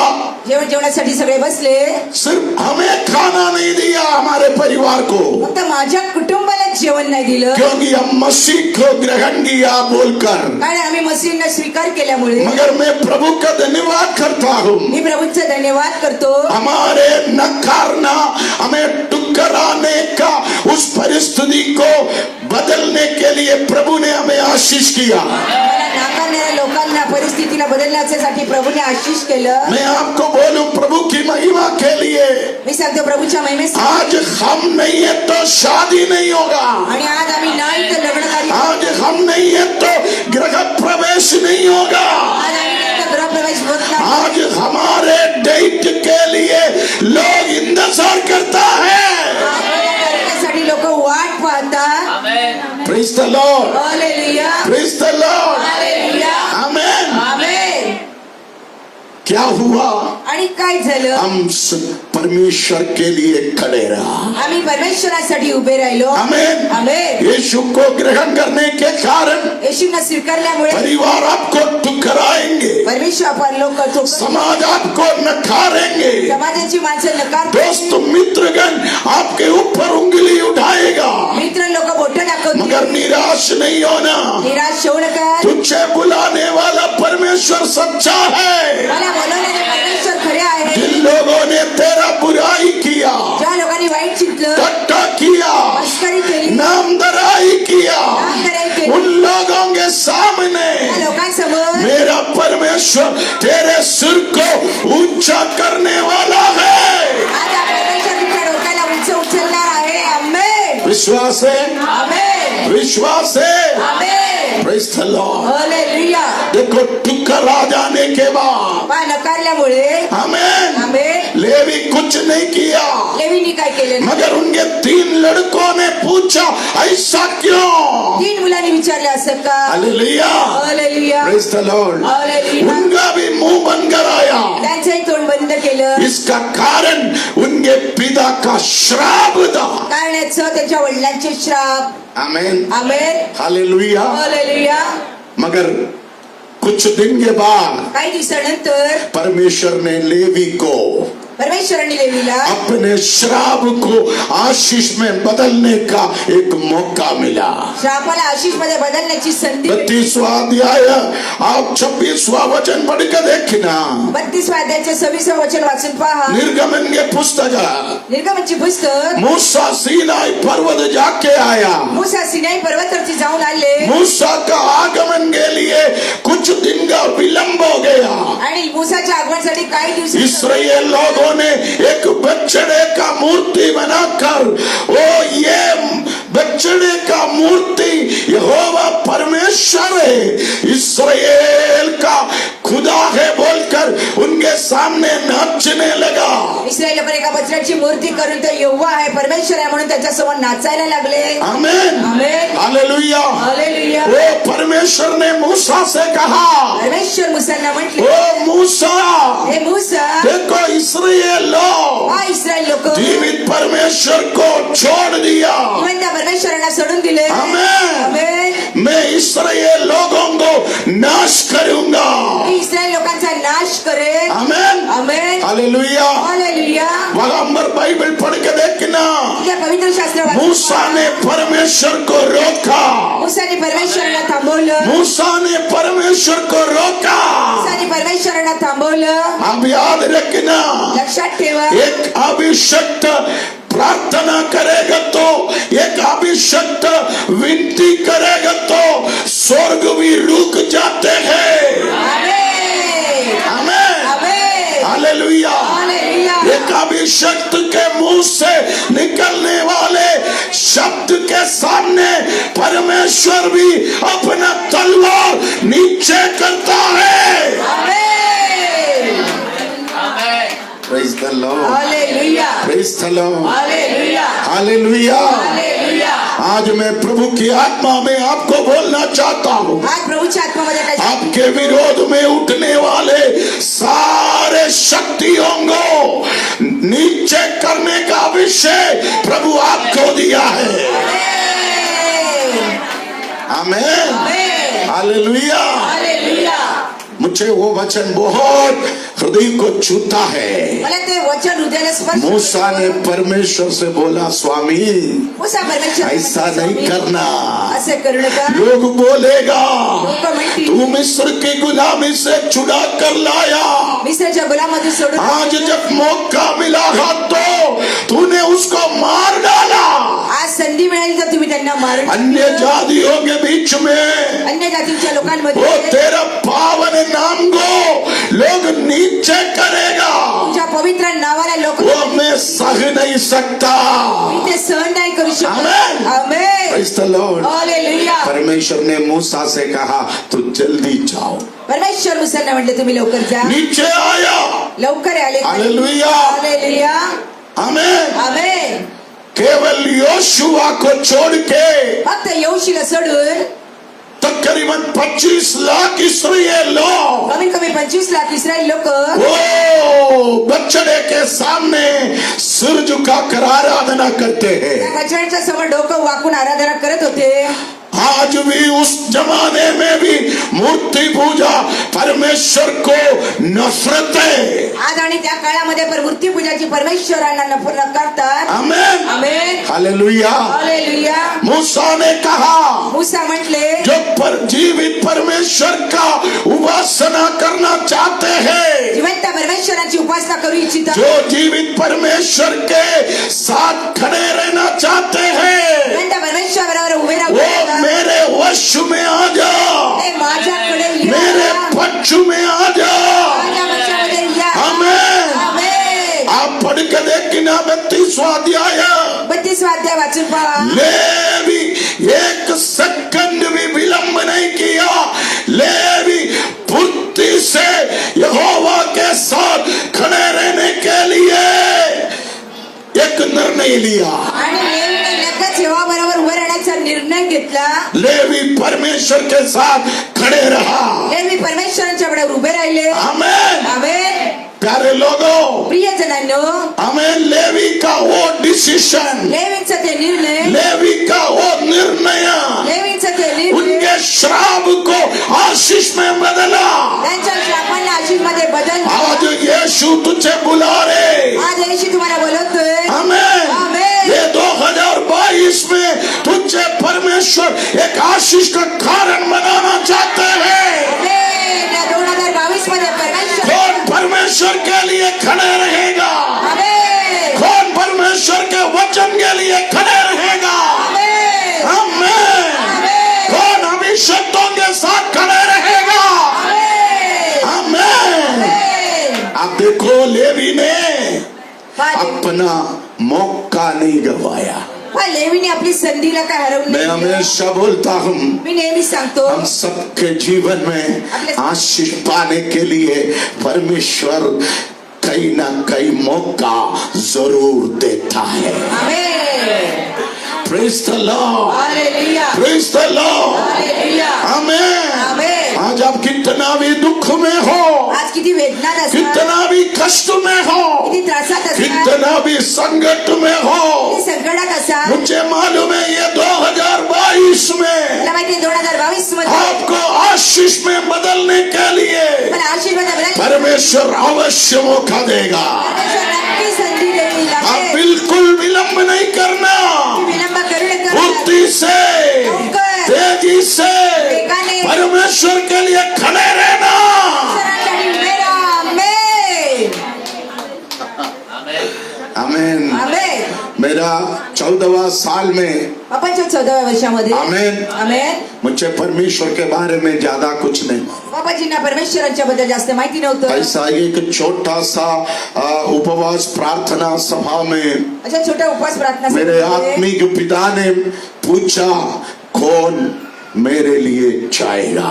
जेवणासाठी सगळे बसले, सिर्फ हमें खाना नहीं दिया, हमारे परिवार को, फक्त माझ्या कुटुंबाला जेवण नाही दिलं, क्योंकि हम मसीह को ग्रहण किया बोलकर। कारण आम्ही मसीहला स्वीकार केल्यामुळे. मगर मैं प्रभु का धन्यवाद करता हूँ, मी प्रभूचा धन्यवाद करतो. हमारे नकारना, हमें टुकराने का उस परिस्थिति को बदलने के लिए प्रभु ने हमें आशीष किया। मला नाकारणाऱ्या लोकांना परिस्थितीला बदलण्यासाठी प्रभूने आशीष केलं. मैं आपको बोलूं, प्रभु की महिमा के लिए, मी सांगतो प्रभूच्या महिमेसाठी. आज हम नहीं है तो शादी नहीं होगा, आणि आज आम्ही नाही तर लग्न कार्य, आज हम नहीं है तो गृह प्रवेश नहीं होगा, आज आम्ही नाही तर गृहप्रवेश होत नाही. आज हमारे डेट के लिए करता है। करण्यासाठी लोक वाट पाहतात. Praise the Lord, hallelujah, praise the Lord, hallelujah, amen. Amen. क्या हुआ? आणि काय झालं? हम परमेश्वर के लिए खड़े रहा। आम्ही परमेश्वरासाठी उभे राहिलो. आमेन, आमेन. यीशु को ग्रहण करने के कारण येशूंना स्वीकारल्यामुळे परिवार आपको ठुकराएंगे, परमेश्वर आपण लोक समाज आपको नकारेंगे, समाजाची माणसं नकार. दोस्त मित्रगण आपके ऊपर उंगली उठाएगा, मित्र लोक बोट दाखवतील. मगर निराश नहीं होना। निराश होऊ नका. तुझे बुलाने वाला परमेश्वर सच्चा है। मला बोलवलेले परमेश्वर खरे आहे. जिन लोगों ने तेरा बुराई किया, ज्या लोकांनी वाईट चिंतलं, ठट्टा किया, मस्करी केली, नामधराई किया, नामधराई केली, उन लोगों के सामने त्या लोकांसमोर मेरा परमेश्वर तेरे सिर को ऊंचा करने वाला है। आज हा परमेश्वर तुमच्या डोक्याला उंच उचलणार आहे. आमेन, विश्वास है, आमेन, विश्वास है। Amen. Praise the Lord. Hallelujah. देखो ठुकरा जाने के बाद पा नकारल्यामुळे आमेन, आमेन. लेवी कुछ नहीं किया, लेवीनी काय केलं? मगर उनके 3 लड़कों ने पूछा ऐसा क्यों? 3 मुलांनी विचारलं असं का? Hallelujah, hallelujah, praise the Lord. Hallelujah. उनका भी मुंह बंद कर आया। त्यांचंही तोंड बंद केलं. इसका कारण उनके पिता का श्राप था। कारणाचं त्यांच्या वडिलांचे श्राप. आमेन, आमेन, हालेलुया। हालेलुया. मगर कुछ दिन के बाद काही दिवसानंतर परमेश्वर ने लेवी को परमेश्वराने लेवीला अपने श्राप को आशीष में बदलने का एक मौका मिला। श्रापाला आशीष मध्ये बदलण्याची संधी. 32वां अध्याय आप 26वां वचन पढ़ के देखना। 32व्या अध्यायाचे 26वें वचन वाचून पहा. निर्गमन के पुस्तक निर्गमनची पुस्तक. मूसा सीनाई पर्वत जाके आया। मूसा सिनाई पर्वतावरती जाऊन आले मूसा का आगमन के लिए कुछ दिन का विलंब हो गया। आणि मूसाच्या आगमनासाठी काही दिवस इस्राएल लोगों ने एक बछड़े का मूर्ति बनाकर वो ये बछड़े का मूर्ति यहोवा परमेश्वर है, इस्राएल का खुदा है बोलकर उनके सामने नाचने लगा। इस्रायल पर एका बछड्याची मूर्ती करून तो यहोवा आहे परमेश्वर आहे म्हणून त्याच्या समोर नाचायला लागले. आमेन, आमेन, हालेलुया। हालेलुया. वो परमेश्वर ने मूसा से कहा, परमेश्वर मूसाला म्हटले, ओ मूसा, हे मूसा, देखो इस्राएल लोग हा इस्रायल लोक जीवित परमेश्वर को छोड़ दिया। जिवंत परमेश्वराला सोडून दिले. आमेन। आमेन. मैं इस्राएल लोगों को नाश करूंगा। मी इस्रायल लोकांचा नाश करेन. आमेन, आमेन, हालेलुया। हालेलुया. पैगंबर बाइबल पढ़ के देखना। त्या पवित्र शास्त्र मूसा ने परमेश्वर को रोका, मूसाने परमेश्वराला थांबवलं. मूसा ने परमेश्वर को रोका। मूसाने परमेश्वराला थांबवलं. अब याद रखना, लक्षात ठेवा, एक अभिषक्त प्रार्थना करेगा तो, एक अभिषक्त विनती करेगा तो स्वर्ग भी रुक जाते हैं। आमेन, आमेन, आमेन, हालेलुया। हालेलुया. एक अभिषक्त के मुंह से निकलने वाले शब्द के सामने परमेश्वर भी अपना तलवार नीचे करता है। आमेन. Praise the Lord. Hallelujah, Praise the Lord. Hallelujah, hallelujah. Hallelujah. आज मैं प्रभु की आत्मा में आपको बोलना चाहता हूँ, आज प्रभूच्या आत्मामध्ये काय आपके विरोध में उठने वाले सारे शक्तियों को नीचे करने का विषय प्रभु आपको दिया है। आमेन, आमेन, हालेलुया। हालेलुया. मुझे वो वचन बहुत हृदय को छूता है। मला ते वचन हृदयाला स्पर्श. मूसा ने परमेश्वर से बोला, स्वामी मूसा परमेश्वर ऐसा नहीं करना। असे करू नका. लोग बोलेगा लोक म्हणतील, तू मिस्र की गुलामी से छुड़ा कर लाया, मिस्रच्या गुलामातून सोडून आज जब मौका मिला था तो तूने उसको मार डाला। आज संधी मिळाली तर तुम्ही त्यांना मारून अन्य जातियों के बीच में अन्य जातीच्या वो लोकांमध्ये तेरा पावन नाम को लोग नीचे करेगा, तुमच्या पवित्र नावाला लोक वो मैं सह नहीं सकता। मी ते सहन नाही करू शकत. आमेन. आमेन, Praise the Lord. हालेलुया. परमेश्वर ने मूसा से कहा तू जल्दी जाओ। परमेश्वर मुसांना म्हटले तुम्ही लवकर जा. नीचे आया, लवकर आले. हालेलुया। हालेलुया. आमेन। आमेन। केवल योशुआ को छोड़ के फक्त यहोशूला सोडून तकरीबन 25 लाख इस्राएल लोग कमीत कमी 25 लाख इस्रायल लोक वो बछड़े के सामने सिर झुका कर आराधना करते हैं। त्या गजराच्या समोर डोकं वाकून आराधना करत होते। आज भी उस जमाने में भी मूर्ति पूजा परमेश्वर को नफरत है। आज आणि त्या काळामध्ये पण मूर्ती पूजाची परमेश्वरांना नफरत करतात। आमेन आमेन। हालेलुया। हालेलुया। मूसा ने कहा मूसा म्हटले जो पर जीवित परमेश्वर का उपासना करना चाहते हैं, जिवंत परमेश्वराची उपासना करू इच्छिता जो जीवित परमेश्वर के साथ खड़े रहना चाहते हैं, जिवंत परमेश्वराबरोबर उभे वो राहू मेरे वश में आ जाओ, ते माझ्याकडे मेरे या पक्ष में आ जाओ। माझ्या पक्षामध्ये या आमेन। आमेन। आप पढ़ के देखना 32वां अध्याय 32वां अध्याय वाचून पहा। लेवी एक सेकंड भी विलंब नहीं किया। लेवी फुर्ती से यहोवा के साथ खड़े रहने के लिए एक निर्णय लिया। आणि लेवीने लगेच यहोवाबरोबर उभे राहण्याचा निर्णय घेतला। लेवी परमेश्वर के साथ खड़े रहा। लेवी परमेश्वरांच्या बरोबर उभे राहिले। आमेन। आमेन। प्यारे लोगों, प्रियजनांनो, आमेन। लेवी का वो डिसीजन, लेवींचा ते निर्णय, लेवी का वो निर्णय लेवींचा ते निर्णय उनके श्राप को आशीष में बदला। त्यांच्या श्रापांना आशीषमध्ये बदल आज यीशु तुझे बुला रहे। आज येशू तुम्हाला बोलवतोय। आमेन। आमेन। ये 2022 में तुझे परमेश्वर एक आशीष का कारण बनाना चाहते हैं। आमेन। या 2022 मध्ये परमेश्वर कौन परमेश्वर के लिए खड़े रहेगा? आमेन। कौन परमेश्वर के वचन के लिए खड़े रहेगा? आमेन। आमेन। आमेन। कौन अभिषक्तों के साथ खड़े रहेगा? आमेन। आमेन। आमेन। आप देखो, लेवी ने पहा, अपना मौका नहीं गवाया। लेवीने आपली संधीला काय हरवलं मैं नाही। हमेशा बोलता हूँ, मी नेहमी सांगतो हम सबके जीवन में आशीष पाने के लिए परमेश्वर कहीं ना कहीं मौका जरूर देता है। Amen. Praise the Lord. Hallelujah. Praise the Lord. Hallelujah. Amen. Amen. आज आप कितना भी दुख में हो, आज किती वेदना असतात, कितना भी कष्ट में हो, किती त्रासात असतात, कितना भी संकट में हो, किती संकटात असाल, मुझे मालूम है ये 2022 में मला माहिती 2022 मध्ये आपको आशीष में बदलने के लिए मला आशीर्वाद परमेश्वर अवश्य मौका देगा। नक्की संधी देईल। आप आमेन। बिल्कुल विलंब नहीं करना, विलंब करू नका। फुर्ती से, तेजी से वेगाने परमेश्वर के लिए खड़े रहना। ईश्वरासाठी उभे राहा। आमेन। आमेन। आमेन। मेरा 14वां साल में, बापाच्या 14व्या वर्षामध्ये आमेन, आमेन, मुझे परमेश्वर के बारे में ज्यादा कुछ नहीं मालूम। बाबाजींना परमेश्वरांच्या बद्दल जास्त माहिती नव्हतं। ऐसा एक छोटा सा उपवास प्रार्थना सभा में अशा छोट्या उपवास प्रार्थना मेरे सभामध्ये आत्मिक पिता ने पूछा, कौन मेरे लिए जाएगा?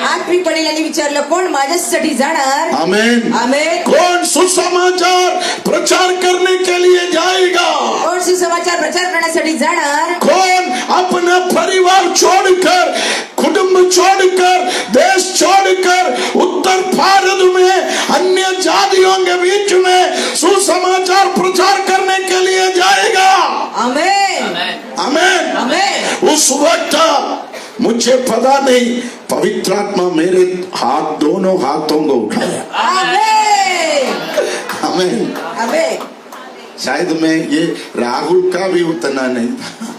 आत्मिक वडिलांनी विचारलं, कोण माझ्यासाठी जाणार? आमेन। आमेन। कौन सुसमाचार प्रचार करने के लिए जाएगा? कोण सुसमाचार प्रचार करण्यासाठी जाणार? कौन अपना परिवार छोड़कर, कुटुंब छोड़कर, देश छोड़कर उत्तर भारत में अन्य जातियों के बीच में सुसमाचार प्रचार करने के लिए जाएगा? आमेन। आमेन। आमेन। उस वक्त मुझे पता नहीं, पवित्र आत्मा मेरे हाथ, दोनों हाथों को उठाया। आमेन। आमेन। आमेन। शायद मैं ये राहुल का भी उतना नहीं था।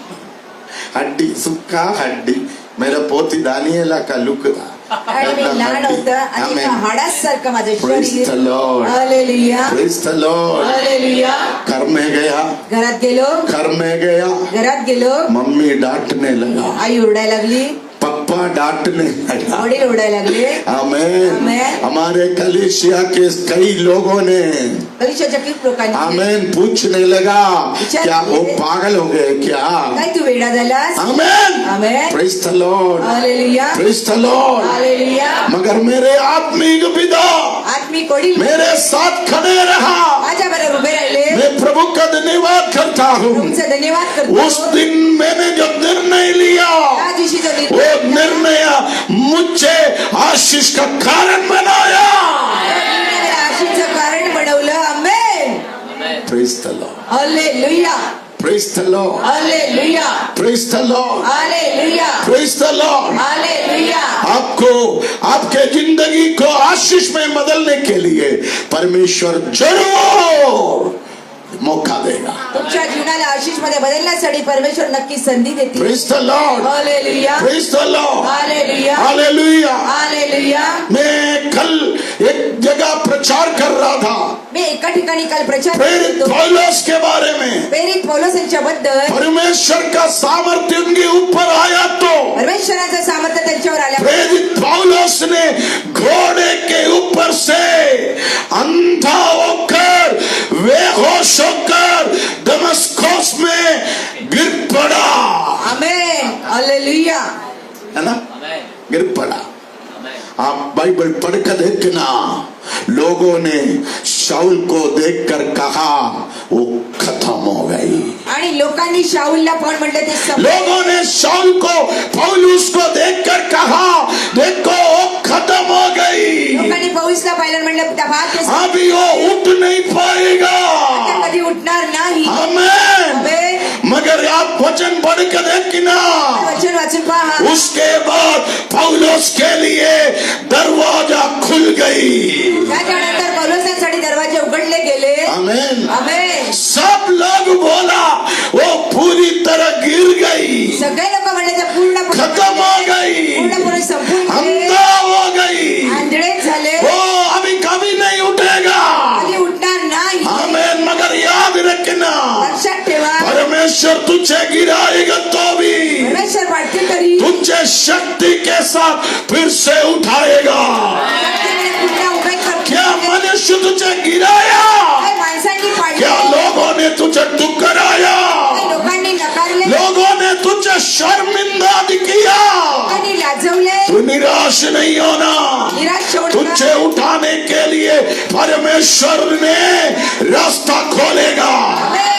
हड्डी, सुक्का हड्डी, मेरा पोती दानियेला का लुक था। आणि मी लहान होतं आणि आमेन। हाडासारखं माझं Praise शरीर। the Lord. Hallelujah. Praise the Lord. Hallelujah. घर में गया, घरात गेलो, घर में गया, घरात गेलो, मम्मी डांटने लगा, आई ओरडायला लागली, पप्पा डांटने लगा। वडील ओरडायला लागले। आमेन। आमेन। हमारे कलीसिया के कई लोगों ने परीक्षाच्या किती लोकांनी आमेन पूछने लगा, क्या वो पागल हो गए क्या? काय तू वेडा झालास? Amen. Amen. Praise the Lord. Hallelujah. Praise the Lord. Hallelujah. मगर मेरे आत्मिक पिता आत्मिक वडील मेरे साथ खड़े रहा। माझ्याबरोबर उभे राहिले मैं प्रभु का धन्यवाद करता हूँ। तुमचा धन्यवाद करतो उस दिन मैंने जो निर्णय लिया त्या दिवशी जो वो निर्णय मुझे आशीष का कारण बनाया। आशीषचं कारण बनवलं आमेन Praise the Lord. Hallelujah Praise the Lord. Hallelujah Praise the Lord. Hallelujah Praise the Lord. Hallelujah आपको आपके जिंदगी को आशीष में बदलने के लिए परमेश्वर जरूर मौका देगा। तुमच्या जीवनाला आशीष मध्ये बदलण्यासाठी परमेश्वर नक्की संधी देतील Praise the Lord. Hallelujah Praise the Lord. Hallelujah Hallelujah. Hallelujah मैं कल एक जगह प्रचार कर रहा था मी एका ठिकाणी काल प्रचार प्रेरित करत होतो पौलुस के बारे में। प्रेरित पौलुस यांच्याबद्दल परमेश्वर का सामर्थ्य उनके ऊपर आया तो परमेश्वराचं सामर्थ्य त्यांच्यावर आलं प्रेरित पौलुस ने घोड़े के ऊपर से अंधा होकर बेहोश होकर दमस्कस में गिर पड़ा, आमेन हालेलुया है ना, गिर पड़ा। आप बाइबल पढ़कर देखना, लोगों ने शाऊल को देखकर कहा वो खत्म हो गई। आणि लोकांनी शाऊलला पण म्हटले ते लोगों ने शाऊल को पौलुस को देखकर कहा देखो वो खत्म हो गई, लोकांनी पौलुसला पाहिलं म्हटलं त्या भात अभी वो उठ नहीं पाएगा। कधी उठणार नाही आमेन। आमेन मगर आप वचन पढ़ के देखना, वचन वाचून पहा उसके बाद पौलुस के लिए दरवाजा खुल गई। त्याच्यानंतर पौलुसांसाठी दरवाजे उघडले गेले आमेन। आमेन सब लोग बोला वो पूरी तरह गिर गई, सगळे लोक म्हणले ते पूर्ण खत्म हो गई, पूर्णपणे संपून गेले अंधा हो गई, आंधळे झाले वो अभी कभी नहीं उठेगा। कधी उठणार नाही आमेन। मगर याद रखना, लक्षात ठेवा परमेश्वर तुझे गिराएगा तो भी परमेश्वर वाटते तरी तुझे शक्ति के साथ फिर से उठाएगा। शक्तीने पुन्हा उभे करतो क्या मनुष्य तुझे गिराया? काही माणसांनी क्या पाडले लोगों ने तुझे ठुकराया? काही लोकांनी नकारले लोगों ने तुझे शर्मिंदा किया। लोकांनी लाजवले तू निराश नहीं होना, निराश होऊ तुझे नका उठाने के लिए परमेश्वर ने रास्ता खोलेगा। आमेन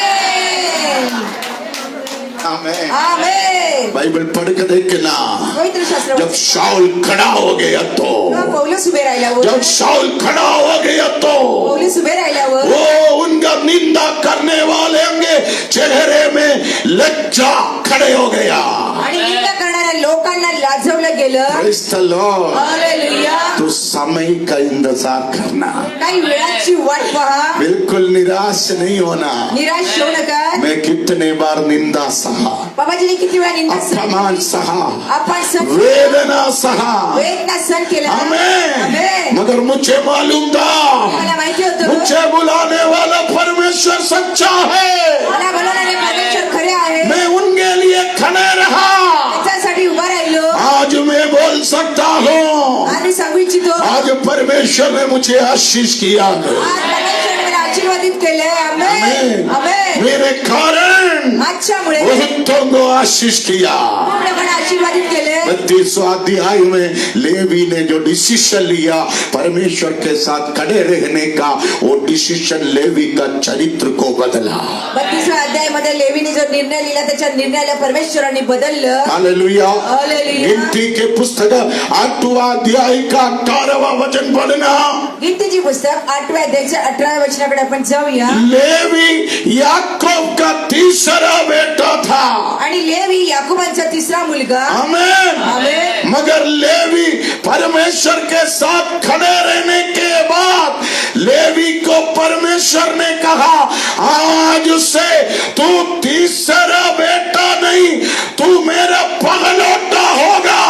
आमेन। आमेन बाइबल पढ़ के देखना, पवित्र शास्त्र जब शाऊल खड़ा हो गया तो पौलुस उभे राहिल्यावर जब शाऊल खड़ा हो गया तो पौलुस उभे राहिल्यावर वो उनका निंदा करने वाले के चेहरे में लज्जा खड़े हो गया। आणि निंदा करणाऱ्या लोकांना लाजवलं गेलं Praise the Lord. हालेलुया तो समय का इंतजार करना, काही वेळाची वाट पहा बिल्कुल निराश नहीं होना। निराश होऊ नका मैं कितने बार निंदा सहा, बाबाजीने किती वेळा निंदा अपमान सहा, आपण सहन वेदना सहा। वेदना सहन केला आमेन। आमेन मगर मुझे मालूम था मला माहिती होतं मुझे बुलाने वाला परमेश्वर सच्चा है। मला बोलवणारे परमेश्वर खरे आहे मैं उनके लिए खड़े रहा। त्याच्यासाठी उभा राहिलो आज मैं बोल सकता हूँ, आणि सांगू इच्छितो आज आज परमेश्वर ने मुझे आशीष किया है। परमेश्वर मला आशीर्वादित केले आमेन आमेन। आमेन मेरे कारण आजच्यामुळे बहुतों को आशीष किया। पूर्णपणे आशीर्वादित केले 32वां अध्याय में लेवी ने जो डिसीजन लिया परमेश्वर के साथ खड़े रहने का, वो डिसीजन लेवी का चरित्र को बदला। 32व्या अध्यायामध्ये लेवीने जो निर्णय लिहिला त्याच्या निर्णयाला परमेश्वराने बदललं हालेलुया। हालेलुया गिनती के पुस्तक 8वां अध्याय का 18वां वचन पढ़ना। गिनतीची पुस्तक 8व्या अध्यायाच्या 18व्या वचनाकडे आपण जाऊया लेवी याकूब का तीसरा बेटा था। आणि लेवी याकोबांचा तिसरा मुलगा आमेन। आमेन मगर लेवी परमेश्वर के साथ खड़े रहने के बाद लेवी को परमेश्वर ने कहा आज से तू तीसरा बेटा नहीं, तू मेरा पगलौटा होगा।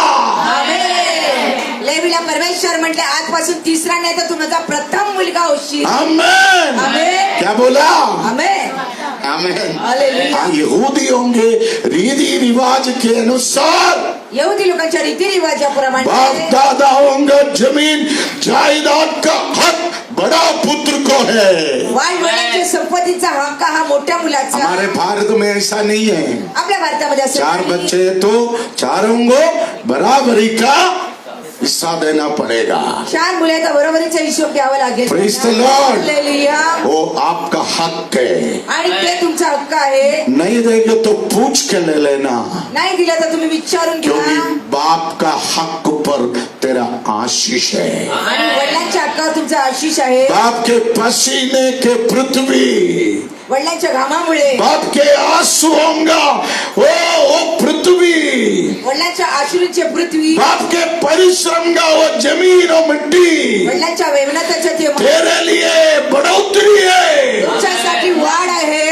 आमेन लेवीला परमेश्वर म्हटले आजपासून तिसरा नाही तर तू माझा प्रथम मुलगा होशील आमेन। आमेन क्या बोला? आमेन आमेन। हालेलुया हाँ, यहूदियों के रीति रिवाज के अनुसार यहुदी लोकांच्या रीतिरिवाजाप्रमाणे बाप दादाओं का जमीन जायदाद का हक बड़ा पुत्र को है। वाढवण्याच्या संपत्तीचा हक्क हा मोठ्या मुलाचा हमारे भारत में ऐसा नहीं है। आपल्या भारतामध्ये असं 4 नाही. बच्चे तो चारों को बराबरी का हिस्सा देना पड़ेगा। 4 मुले तर बरोबरीचा हिशोब द्यावा लागेल. Praise the Lord. हालेलुया. वो आपका हक है, आणि ते तुमचा हक्क आहे. नहीं देगा तो पूछ के ले लेना, नाही दिलं तर तुम्ही विचारून क्योंकि घ्या. बाप का हक पर तेरा आशीष है। आणि वडिलांच्या हक्कावर तुमचा आशीष आहे. बाप के पसीने के पृथ्वी, वडिलांच्या घामामुळे, बाप के आंसुओं का वो पृथ्वी, वडिलांच्या आश्रूंची पृथ्वी, बाप के परिश्रम का वो जमीन और मिट्टी वडिलांच्या मेहनताच्या ते तेरे लिए बढ़ोतरी है। तुमच्यासाठी वाढ आहे.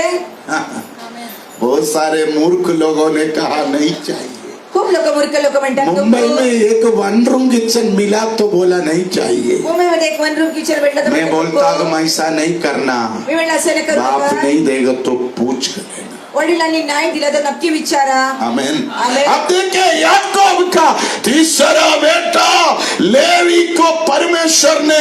बहुत सारे मूर्ख लोगों ने कहा नहीं चाहिए। खूप मूर्ख लोक म्हणतात मुंबई नको. में एक वन रूम किचन मिला तो बोला नहीं चाहिए। मुंबईमध्ये एक 1 रूम किचन भेटलं तर मैं म्हणतात बोलता नको. हूँ ऐसा नहीं करना, मी म्हणलं असं नाही करू बाप नका. नहीं देगा तो पूछ कर लेना। वडिलांनी नाही दिलं तर नक्की विचारा. आमेन। आमेन. अब देखिए याकूब का तीसरा बेटा लेवी को परमेश्वर ने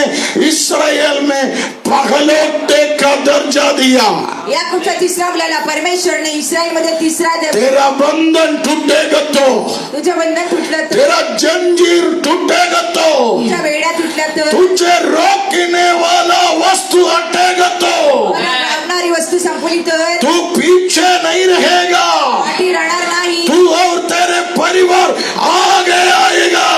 इस्राएल में पहलोटे का दर्जा दिया। याकूबच्या तिसरा मुलाला परमेश्वरने इस्रायलमध्ये तिसरा दर्जा. तेरा बंधन टूटेगा तो, तुझं बंधन तुटलं तर, तेरा जंजीर टूटेगा तो, तुझ्या वेड्या तुटल्या तर, तुझे रोकने वाला वस्तु हटेगा तो, मला लावणारी वस्तू संपली तर, तू पीछे नहीं रहेगा, पाठी राहणार नाही. तू और तेरे परिवार आगे आएगा।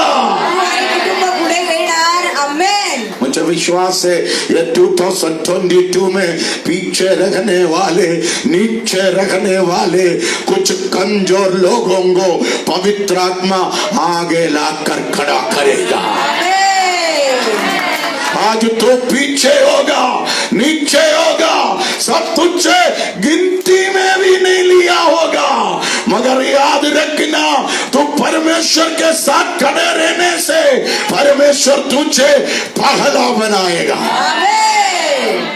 तू आणि कुटुंब पुढे येणार. आमेन. मुझे विश्वास है ये 2022 में पीछे रखने वाले, नीचे रखने वाले कुछ कमजोर लोगों को पवित्र आत्मा आगे लाकर खड़ा करेगा। आमेन. आज तो पीछे होगा, नीचे होगा, सब तुझे गिनती में भी नहीं लिया होगा, मगर याद रखना तू परमेश्वर के साथ खड़े रहने से परमेश्वर तुझे पहला बनाएगा। आमेन.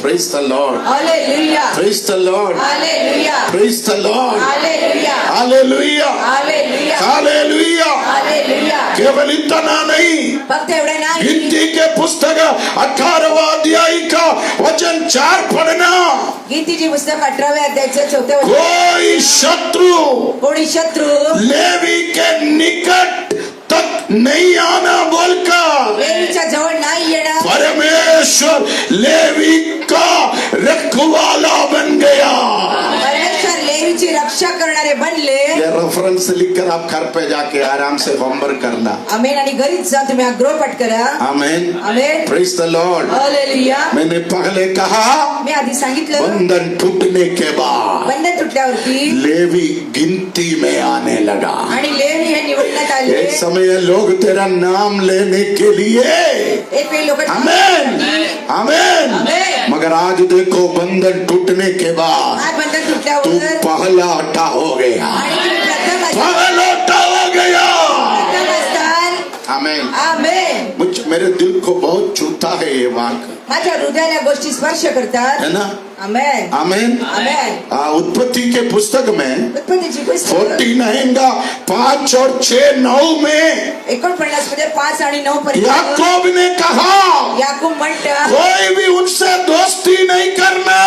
Praise the Lord. Hallelujah. Praise the Lord. Hallelujah. Praise the Lord. Hallelujah. Hallelujah. Hallelujah. Hallelujah. Hallelujah. केवल इतना नहीं, फक्त एवढं नाही. गिनती के पुस्तक 18वां अध्याय का वचन 4 पढ़ना। गीतीची पुस्तक 18व्या अध्यायाचं 4थं वचन. कोई शत्रु कोणी शत्रू लेवी के निकट तक नहीं आना बोलकर लेवीच्या जवळ नाही येणार. परमेश्वर लेवी का रखवाला बन गया। परमेश्वर लेवीची रक्षा करणारे बनले. ये रेफरेंस लिखकर आप घर पे जाके आराम से होमवर्क करना। आमेन. आणि घरीच जा तुम्ही गृहपाठ करा. Amen. Amen. Praise the Lord. Hallelujah. मैंने पहले कहा मी आधी सांगितलं बंधन टूटने के बाद बंधन तुटल्यावरती लेवी गिनती में आने लगा। आणि लेवी हे निवडण्यात आले. एक समय लोग तेरा नाम लेने के लिए, एक वेळी लोक आमेन आमेन, आमेन. मगर आज देखो बंधन टूटने के बाद आज बंधन तू तुटल्यावर पहला हटा हो गया, आणि तुम्ही पहला हटा हो गया। प्रथम असताल. आमेन। आमेन. मेरे दिल को बहुत छूता है ये वाक्य, माझ्या हृदयाला गोष्टी स्पर्श करतात. है ना। आमेन. आमेन। आमेन. उत्पत्ति के पुस्तक में उत्पत्तीची पुस्तक 49 का 5 और 6, 9 में 49 मध्ये 5 आणि 9 पर्यंत याकूब ने कहा याकूब म्हणतात कोई भी उनसे दोस्ती नहीं करना,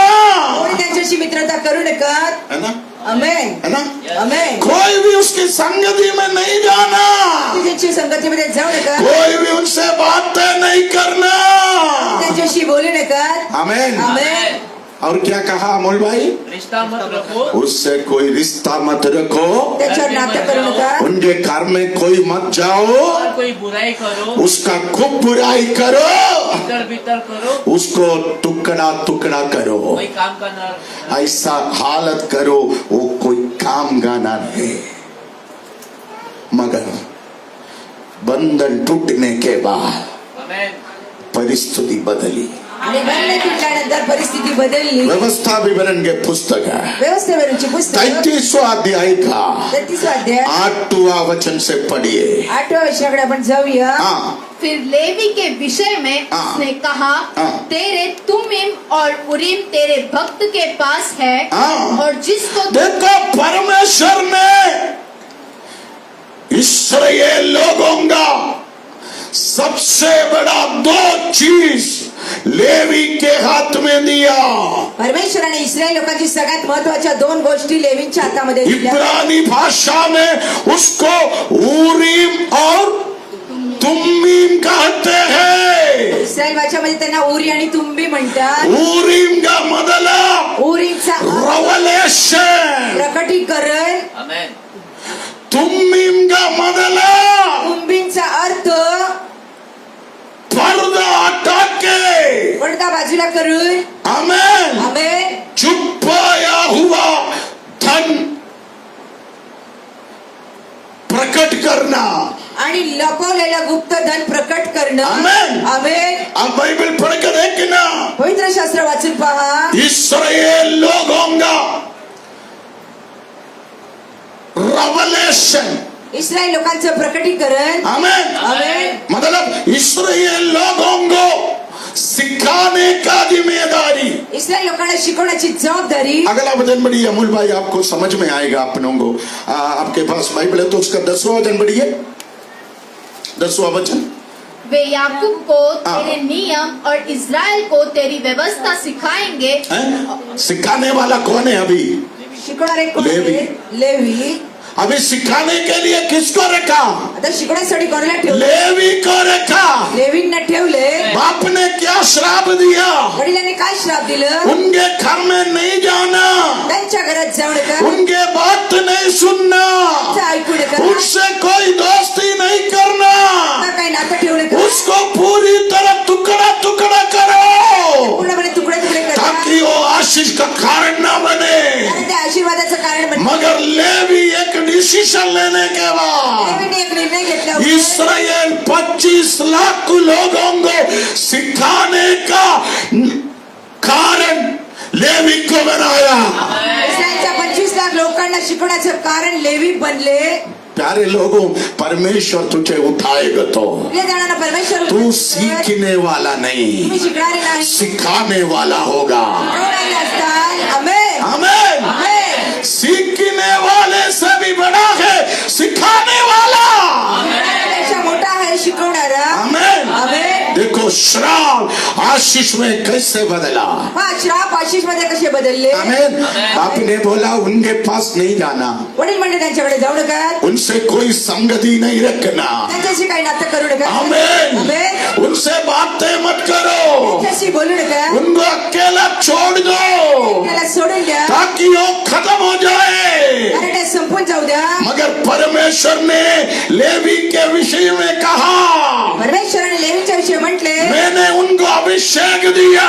कोणी त्यांच्याशी मित्रता करू नका. है ना, आमेन. है ना। आमेन. कोई भी उसकी संगति में नहीं जाना, त्यांच्याशी संगतीमध्ये जाऊ नका. कोई भी उनसे बातें नहीं करना। त्यांच्याशी बोलू नका. आमेन। आमेन. और क्या कहा अमोल भाई, रिश्ता मत रखो, उससे कोई रिश्ता मत रखो, त्याच्यावर नातं करू नका. उनके घर में कोई मत जाओ, और कोई बुराई करो, उसका खूब बुराई करो, भीतर भीतर करो, उसको टुकड़ा टुकड़ा करो, कोई काम का न रखना। ऐसा हालत करो वो कोई काम का ना रहे। मगर बंधन टूटने के बाद आमेन। परिस्थिति बदली। आणि बंधन तुटल्यानंतर परिस्थिती बदलली. व्यवस्था विवरण के पुस्तक है व्यवस्थेवरची पुस्तक 33वां अध्याय का 33वां अध्याय 8वां वचन से पढ़िए। 8व्या वचनाकडे आपण जाऊया. हाँ, फिर लेवी के विषय में हाँ। उसने कहा हाँ। तेरे तुमीम और उरीम तेरे भक्त के पास है हाँ। और जिसको देखो परमेश्वर ने इस्राएल लोगों का सबसे बड़ा 2 चीज लेवी के हाथ में दिया। परमेश्वराने इस्रायल लोकांची सगळ्यात महत्वाच्या 2 गोष्टी लेवींच्या हातामध्ये दिल्या. इब्रानी भाषा में उसको ऊरीम और इस्रायल भाषेमध्ये त्यांना उरी आणि तुम्बी म्हणतात. ऊरीमगा ಮೊದಲ उरीचा revelation, प्रकटीकरण, Amen. तुम्मीमगा ಮೊದಲ तुम्बींचा अर्थ पर्दा हटा के, पडदा बाजूला करून आमेन, आमेन छुपाया हुआ धन प्रकट करना. आणि लपवलेलं गुप्त धन प्रकट करणं. आमेन. आमेन. आप बाइबल पढ़ के देखना, पवित्र शास्त्र वाचून पहा. इस्राएल लोगों का revelation, इस्रायल लोकांचं प्रकटीकरण. आमेन, आमेन. मतलब इस्राएल लोगों को सिखाने का जिम्मेदारी. इस्रायल लोकांना शिकवण्याची जबाबदारी. अगला वचन पढ़िए अमूल भाई, आपको समझ में आएगा अपनों को. आपके पास बाइबल है तो उसका 10वां वचन पढ़िए. 10वां वचन. वे याकूब को हाँ। तेरे नियम और इज़राइल को तेरी व्यवस्था सिखाएंगे. हैं? सिखाने वाला कौन है अभी? शिकवणारे कोण लेवी. आहेत? लेवी. अभी सिखाने के लिए किसको रखा? आता शिकवण्यासाठी कोणाला ठेवले? लेवी को रखा. लेवींना ठेवले. बाप ने क्या श्राप दिया? वडिलांनी काय श्राप दिलं? उनके घर में नहीं जाना, त्यांच्या घरात जाऊ नका, उनके बात नहीं सुनना, त्यांचं ऐकू नका, उनसे कोई दोस्ती नहीं करना, त्यांना काही नातं ठेवू नका. उसको पूरी तरह टुकड़ा टुकड़ा करो पूर्णपणे तुकडे तुकडे करा, ताकि वो आशीष का कारण ना बने. आणि ते आशीर्वादाचं कारण बनते. मगर लेवी एक डिसीजन लेने के बाद लेवीने एक निर्णय घेतला होता. इसराइल 25 लाख लोगों को सिखाने का कारण लेवी को बनाया. इस्रायलच्या 25 लाख लोकांना शिकवण्याचं कारण लेवी बनले. प्यारे लोगों, परमेश्वर तुझे उठाएगा तो आपल्या जणांना परमेश्वर तू सीखने वाला नहीं, तुम्ही शिकणारे नाही, सिखाने वाला होगा. शिकवणारे असताल. आमेन. आमेन. आमेन. सीखने वाले से भी बड़ा है सिखाने वाला. शिकवणाऱ्यापेक्षा मोठा आहे शिकवणारा. आमेन. आमेन. देखो श्राप आशीष में कैसे बदला. हा श्राप आशीष मध्ये कसे बदलले? आमेन. आपने बोला उनके पास नहीं जाना, वडील म्हणजे त्यांच्याकडे जाऊ नका, उनसे कोई संगति नहीं रखना. त्यांच्याशी काही नातं करू नका. आमेन. आमेन. उनसे बातें मत करो, त्यांच्याशी बोलू नका, उनको अकेला छोड़ दो त्याला सोडून द्या, ताकि वो खत्म हो जाए. कारण ते संपून जाऊ द्या. मगर परमेश्वर ने लेवी के विषय में कहा, परमेश्वराने लेवीच्या विषयी म्हटले, मैंने उनको अभिषेक दिया,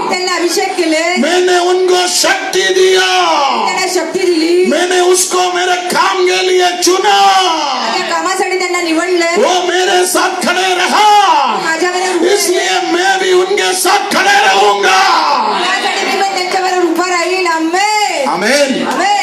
त्यांना अभिषेक केले, मैंने उनको शक्ति दिया, त्यांना शक्ती दिली, मैंने उसको मेरे काम के लिए चुना, त्या कामासाठी त्यांना निवडले. वो मेरे साथ खड़े रहा, माझ्याबरोबर उभे राहिले. इसलिए मैं भी उनके साथ खड़े रहूंगा. त्यासाठी मी पण त्यांच्याबरोबर उभा राहील. आमेन. आमेन. आमेन.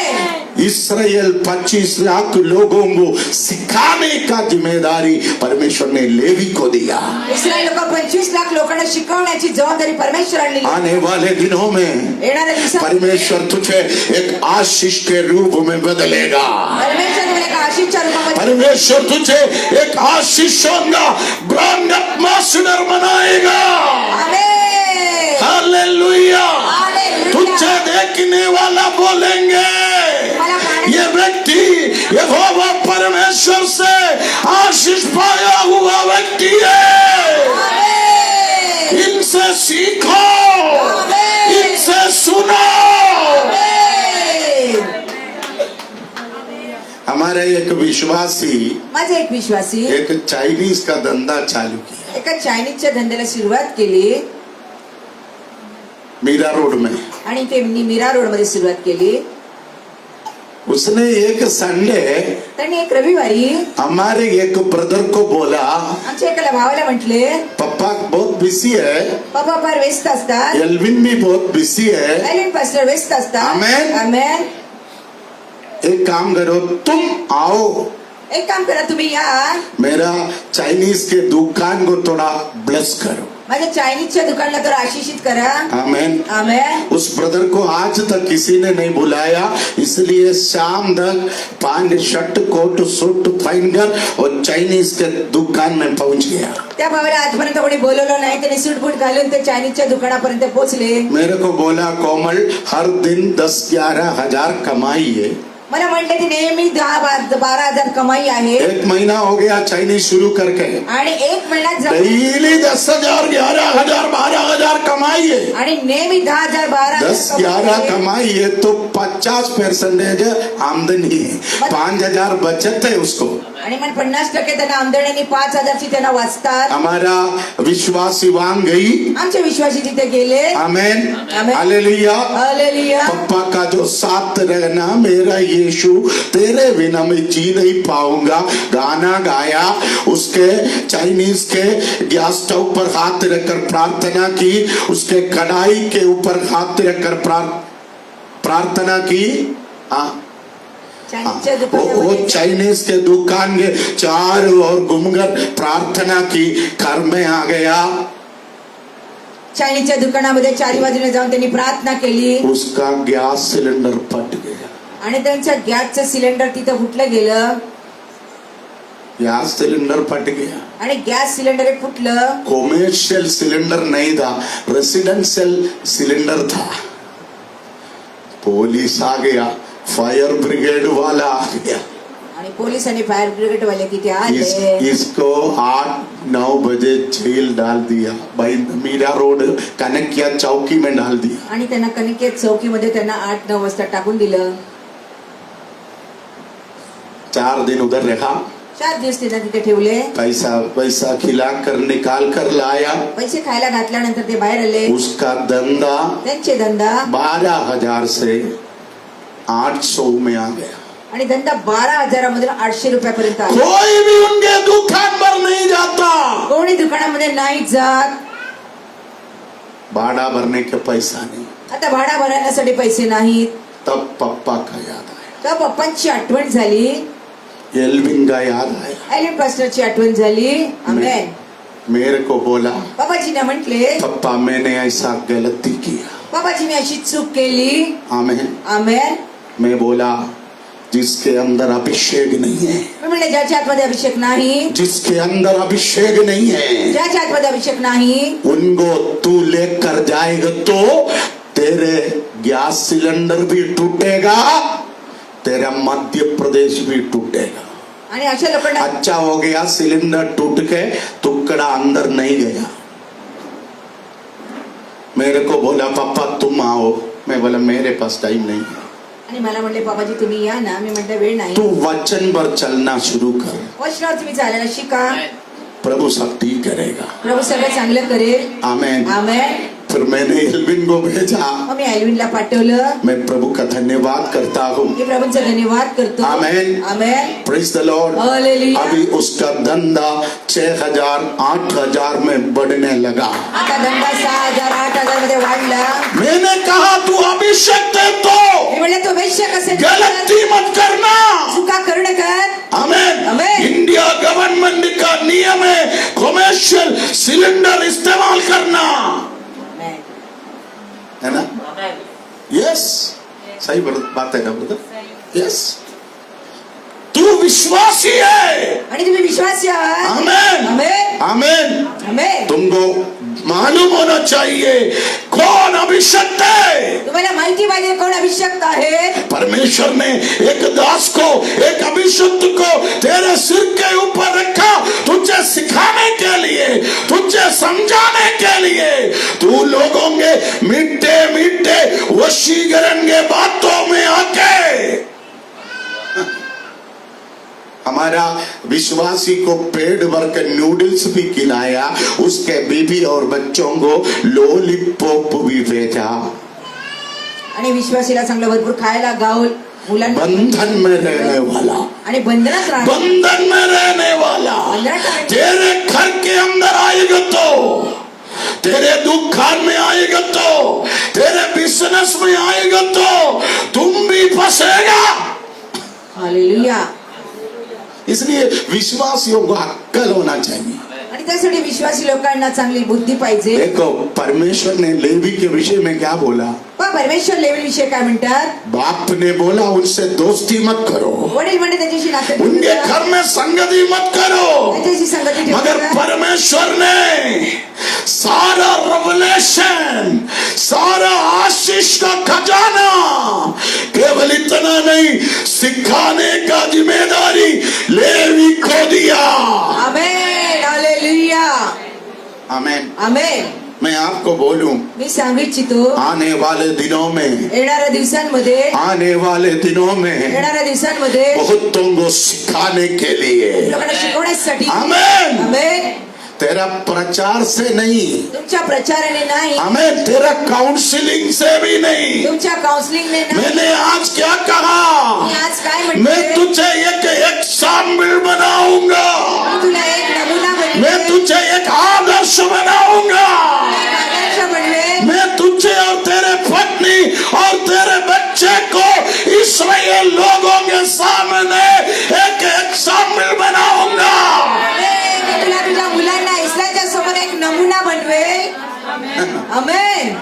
इसराइल 25 लाख लोगों को सिखाने का जिम्मेदारी परमेश्वर ने लेवी को दिया. इस्रायल लोक 25 लाख लोकांना शिकवण्याची जबाबदारी परमेश्वराने दिली. आने वाले दिनों में येणाऱ्या दिवसात परमेश्वर तुझे एक आशीष के रूप में बदलेगा. परमेश्वर तुम्हाला एका आशीषच्या रूपामध्ये परमेश्वर तुझे एक आशीषों का ब्रांड एम्बेसडर बनाएगा. आमेन. हालेलुया. हालेलुया. तुझे देखने वाला बोलेंगे ये व्यक्ति यहोवा परमेश्वर से आशीष पाया हुआ व्यक्ति है. आमेन. इनसे सीखो, आमेन. इनसे सुनो. आमेन. हमारे एक विश्वासी माझे एक विश्वासी एक चाइनीज का धंधा चालू किया एका चायनीजच्या धंद्याला सुरुवात केली मीरा रोड में. आणि त्यांनी मीरा रोड मध्ये सुरुवात केली. उसने एक संडे त्यांनी एक रविवारी हमारे एक ब्रदर को बोला, आमच्या एका भावाला म्हटले, पापा बहुत बिजी है, पप्पा फार व्यस्त असतात, एल्विन भी बहुत बिजी है, एलिन पास्टर व्यस्त असतात. आमेन. आमेन. एक काम करो तुम आओ, एक काम करा, तुम्ही या, मेरा चाइनीज के दुकान को थोड़ा ब्लेस करो. माझ्या चायनीजच्या दुकानाला तर आशिषित करा. आमेन. आमेन. उस ब्रदर को आज तक किसी ने नहीं बुलाया, इसलिए शाम तक पैंट शर्ट कोट सूट पहनकर और चाइनीज के दुकान में पहुंच गया. त्या भावाला आजपर्यंत कोणी बोलवलं नाही, त्यांनी सूट बूट घालून ते चायनीजच्या दुकानापर्यंत पोहोचले. मेरे को बोला, कोमल हर दिन 10-11 हजार कमाई है, मला म्हटले ती नेहमी 10-12 हजार कमाई आहे एक महीना हो गया चाइनीज शुरू करके, आणि 1 महिना डेली 10,000 11,000 12,000 कमाई है. आणि नेहमी 10,000 10 11 12,000 कमाई है तो 50% आमदनी है, 5,000 बचत है उसको. आणि मग 50% त्यांना आमदनी आणि 5,000 ची त्यांना वाचतात. हमारा विश्वासी वहां गई. आमचे विश्वासी तिथे गेले. आमेन, आमेन. हालेलुया. हालेलुया. पप्पा का जो साथ रहना, मेरा यीशु तेरे बिना मैं जी नहीं पाऊंगा, गाना गाया. उसके चाइनीज के गैस स्टोव पर हाथ रखकर प्रार्थना की, उसके कढ़ाई के ऊपर हाथ रखकर प्रार्थना की. चांदीच्या वो दुकानामध्ये चाइनीज के दुकान के चार और घूमकर प्रार्थना की. घर में आ गया, चायनीच्या दुकानामध्ये चारी बाजूने जाऊन त्यांनी प्रार्थना केली उसका गैस सिलेंडर फट गया. आणि त्यांच्या गॅसचं सिलेंडर तिथं फुटलं गेलं गैस सिलेंडर फट गया. आणि गॅस सिलेंडर हे फुटलं. कॉमर्शियल सिलेंडर नहीं था, रेसिडेंशियल सिलेंडर था. पुलिस आ गया, फायर ब्रिगेड वाला आ गया. आणि पोलीस आणि फायर ब्रिगेड वाले तिथे आले. इसको 8-9 बजे जेल डाल दिया, भाई मीरा रोड कनकिया चौकी में डाल दिया. आणि त्यांना कनिकेत चौकीमध्ये त्यांना 8-9 वाजता टाकून दिलं. 4 दिन उधर रहा. 4 दिवस त्यांना तिथे ठेवले. पैसा खिला कर निकाल कर लाया. पैसे खायला घातल्यानंतर ते बाहेर आले. उसका धंधा त्यांचे धंदा 12,000 से 800 में आ गया. आणि धंदा 12,000 मधून 800 रुपयापर्यंत आला. कोई भी उनके दुकान पर नहीं जाता, कोणी दुकानामध्ये नाही जात. भाड़ा भरने के पैसा नहीं. आता भाडा भरण्यासाठी पैसे नाहीत. तब पप्पा का याद आया, तर पप्पांची आठवण झाली. एल्विन का याद आया. आयलंड पास्टरची आठवण झाली. आमेन. मेरे को बोला, बाबाजीने म्हटले पप्पा मैंने ऐसा गलती किया. बाबाजी मी अशी चूक केली. आमेन. आमेन. मैं बोला, जिसके अंदर अभिषेक नहीं है, मी म्हणले ज्याच्या आतमध्ये अभिषेक नाही, जिसके अंदर अभिषेक नहीं है, ज्याच्या आतमध्ये अभिषेक नाही, उनको तू लेकर जाएगा तो तेरे गैस सिलेंडर भी टूटेगा, तेरा मध्य प्रदेश भी टूटेगा. आणि अशा लोकांना अच्छा हो गया, सिलेंडर टूट के टुकड़ा अंदर नहीं गया. मेरे को बोला, पापा तुम आओ. मैं बोला मेरे पास टाइम नहीं है. आणि मला म्हणले बाबाजी तुम्ही या ना. मी म्हटलं वेळ नाही. तू वचन पर चलना शुरू कर, वचनावर तुम्ही चालायला शिका. प्रभु सब ठीक करेगा. प्रभू सगळं चांगलं करेल. आमेन. आमेन. फिर मैंने एल्विन को भेजा. मग मी आयलविनला पाठवलं. मैं प्रभु का धन्यवाद करता हूँ. मी प्रभूंचा धन्यवाद करतो. Amen. Amen. Praise the Lord. Hallelujah. अभी उसका धंधा 6,000 8,000 में बढ़ने लगा. आता धंदा 6,000 8,000 मध्ये वाढला. मैंने कहा तू अभिषेक दे तो मी म्हणले तो वैश्य कसे गलती मत करना. चुका करू नका. आमेन. आमेन. इंडिया गवर्नमेंट का नियम है कॉमर्शियल सिलेंडर इस्तेमाल करना, है ना? यस, सही बात है ना ब्रदर? यस. तू विश्वासी है. आणि तुम्ही विश्वासी आहात. आमेन. आमेन. आमेन. आमेन. तुमको मालूम होना चाहिए कौन अभिषिक्त है. तुम्हाला माहिती पाहिजे कोण अभिषेक आहे. परमेश्वर ने एक दास को, एक अभिषिक्त को तेरे सिर के ऊपर रखा, तुझे सिखाने के लिए, तुझे समझाने के लिए. तू लोगों के मीठे मीठे वशीकरण के बातों में आके हमारा विश्वासी को पेट भर के नूडल्स भी खिलाया, उसके बीबी और बच्चों को लॉलीपॉप भी भेजा. आणि विश्वासीला चांगलं भरपूर खायला गाऊल मुलांना. बंधन में रहने वाला, आणि बंधनात राहणार. बंधन में रहने वाला बंधनात राहणार. तेरे घर के अंदर आएगा तो, तेरे दुकान में आएगा तो, तेरे बिजनेस में आएगा तो तुम भी फंसेगा. हालेलुया. इसलिए विश्वासियों को अक्कल होना चाहिए. आणि त्यासाठी विश्वासी लोकांना चांगली बुद्धी पाहिजे. देखो परमेश्वर ने लेवी के विषय में क्या बोला. परमेश्वर लेवी विषय काय म्हणतात. बाप ने बोला उनसे दोस्ती मत करो, वडील म्हणजे त्यांच्याशी नातं उनके घर में संगति मत करो. त्यांच्याशी संगती ठेवू मगर नका. परमेश्वर ने सारा रेवलेशन, सारा आशीष का खजाना केवल इतना नहीं नहीं, सिखाने का जिम्मेदारी लेवी को दिया। आमेन, हालेलुया, आमेन। आमेन. मैं आपको बोलूं, मी सांगू इच्छितो आने वाले दिनों में, येणाऱ्या दिवसांमध्ये आने वाले दिनों में येणाऱ्या दिवसांमध्ये बहुतों को सिखाने के लिए, लोकांना शिकवण्यासाठी आमेन, आमेन. तेरा प्रचार से नहीं, तुमच्या प्रचाराने नाही, हमें तेरा काउंसलिंग से भी नहीं। तुमच्या काउन्सिलिंगने नाही. मैंने आज क्या कहा? मी आज काय मैं म्हणते, तुझे एक एग्जाम्पल बनाऊंगा, मी तुला एक नमुना बनवेन, मैं तुझे एक आदर्श बनाऊंगा, एक आदर्श बनवेन. मैं तुझे और तेरे पत्नी और तेरे बच्चे को इस्राएल लोगों के सामने एक एग्जाम्पल बनाऊंगा। आमेन. मी तुला तुझ्या मुलांना इस्रायलच्या समोर एक नमुना बनवेल. आमेन.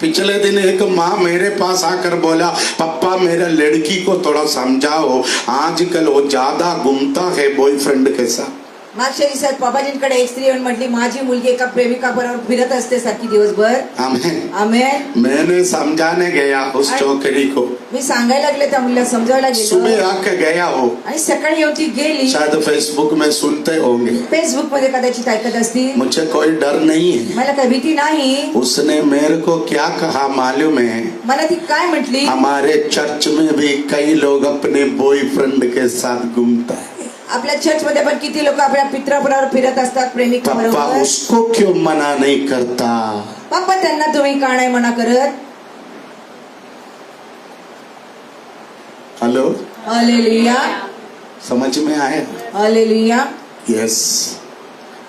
पिछले दिन एक माँ मेरे पास आकर बोला, पप्पा मेरे लड़की को थोड़ा समझाओ, आजकल वो ज्यादा घूमता है बॉयफ्रेंड के साथ। मागच्या दिवसात बाबाजींकडे एक स्त्री येऊन म्हटली, माझी मुलगी एका प्रेमिका बरोबर फिरत असते सारखी दिवसभर. आमेन। आमेन. मैंने समझाने गया उस छोकरी को, मी सांगायला लागले त्या मुलीला, समजावला सुबह गेलो आके गया हो, आणि सकाळी येऊन ती गेली. शायद फेसबुक में सुनते होंगे, फेसबुक मध्ये कदाचित ऐकत असतील. मुझे कोई डर नहीं है। मला काही भीती नाही. उसने मेरे को क्या कहा मालूम है? मला ती काय म्हटली, हमारे चर्च में भी कई लोग अपने बॉयफ्रेंड के साथ घूमता है, आपल्या चर्च मध्ये पण किती लोक आपल्या पित्राबरोबर फिरत असतात, प्रेमिका पापा बरोबर. उसको क्यों मना नहीं करता? पप्पा त्यांना तुम्ही का नाही मना करत? हेलो, हालेलुया, समझ में आया? हालेलुया. यस,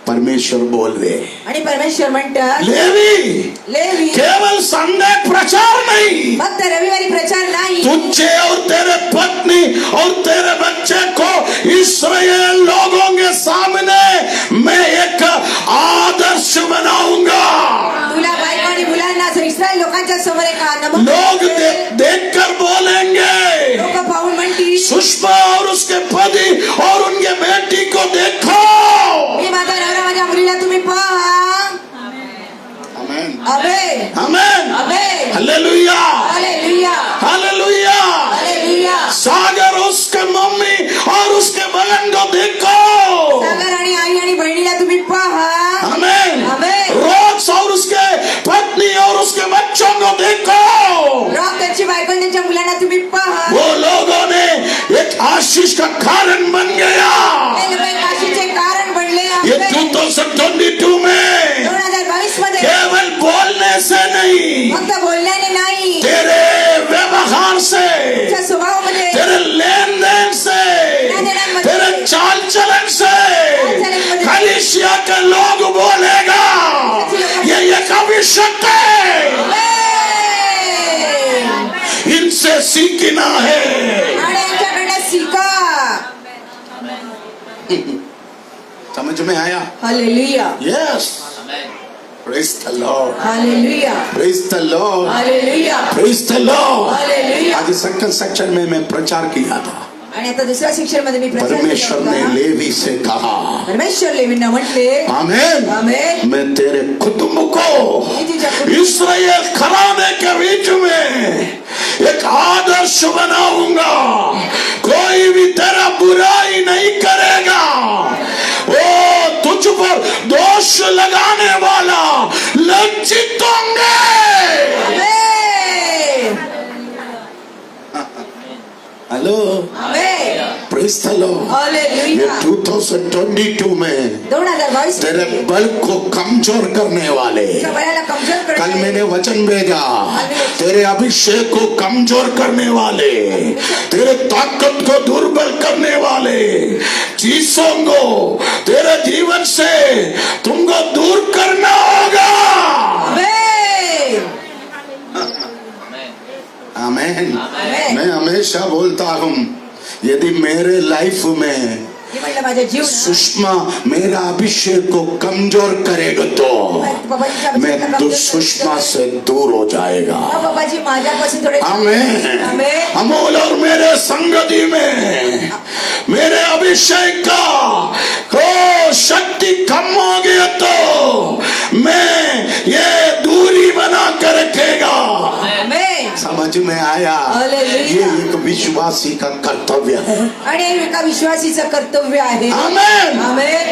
परमेश्वर बोल रहे। आणि परमेश्वर म्हणतात, लेवी लेवी केवल संडे प्रचार नहीं, फक्त रविवारी प्रचार नाही, तुझे और तेरे पत्नी और तेरे बच्चे को इस्राएल लोगों के सामने मैं एक आदर्श बनाऊंगा। तुला बायको आणि मुलांना असं इस्रायल लोकांच्या समोर एक नमुना लोग देखकर बोलेंगे, लोक पाहून म्हणतील, सुषमा और उसके पति और उनके बेटी को देखो। मी माझा नवरा माझ्या मुलीला तुम्ही पहा. आमेन, amen, amen, amen, hallelujah, hallelujah, hallelujah. Hallelujah. सागर उसके मम्मी और उसके बहन को देखो। सागर आणि आई आणि बहिणीला तुम्ही पहा. आमेन, आमेन. रोक्स और उसके पत्नी और उसके बच्चों को देखो। रॉक त्यांची बायको आणि त्यांच्या मुलांना तुम्ही पहा. वो लोगों ने एक आशीष का कारण बन गया। ते लोक एक आशीषचे कारण बनले. ये 2022 में 2022 मध्ये केवल बोलने से नहीं, फक्त बोलण्याने नाही, तेरे व्यवहार से, तुमच्या स्वभावामध्ये, तेरे लेन देन से, तेरे चाल चलन से कलीसिया के लोग बोलेगा ये एक अभिषेक है, इनसे सीखना है। आणि यांच्याकडे शिका. समझ में आया? Hallelujah, yes, praise the Lord, hallelujah, praise the Lord, hallelujah, praise the Lord. Hallelujah. आज सेकंड सेक्शन में मैं प्रचार किया था, आणि आता दुसऱ्या सेक्शन मध्ये मी प्रचार परमेश्वर केला ने होता. लेवी से कहा, परमेश्वर लेवींना म्हटले, आमेन, आमेन, मैं तेरे कुटुंब को इस्राएल घराने के बीच में एक आदर्श बनाऊंगा, कोई भी तेरा बुराई नहीं करेगा, वो तुझ पर दोष लगाने वाला लज्जित होंगे। Amen, hello, amen, praise the Lord. ये हालेलुया. 2022 में 2022 तेरे बल को कमजोर करने वाले, तुझ्या बळाला कमजोर कल करणे, मैंने वचन भेजा, तेरे अभिषेक को कमजोर करने वाले, तेरे ताकत को दुर्बल करने वाले चीजों को तेरे जीवन से तुमको दूर करना होगा। आमेन, आमेन। आमेन. मैं हमेशा बोलता हूँ, यदि मेरे लाइफ में मी म्हटलं माझ्या जीवनात सुषमा मेरा अभिषेक को कमजोर करेगा तो मैं सुषमा से दूर हो जाएगा। बाबाजी माझ्यापासून थोडे आमेन। आमेन, अमोल और मेरे संगति में मेरे अभिषेक का को शक्ति कम हो गया तो मैं ये दूरी बना कर रखेगा। आमेन. समझ में आया? हालेलुया. ये एक विश्वासी का कर्तव्य है। आणि हे एका विश्वासीचं कर्तव्य आहे. आमेन. आमेन.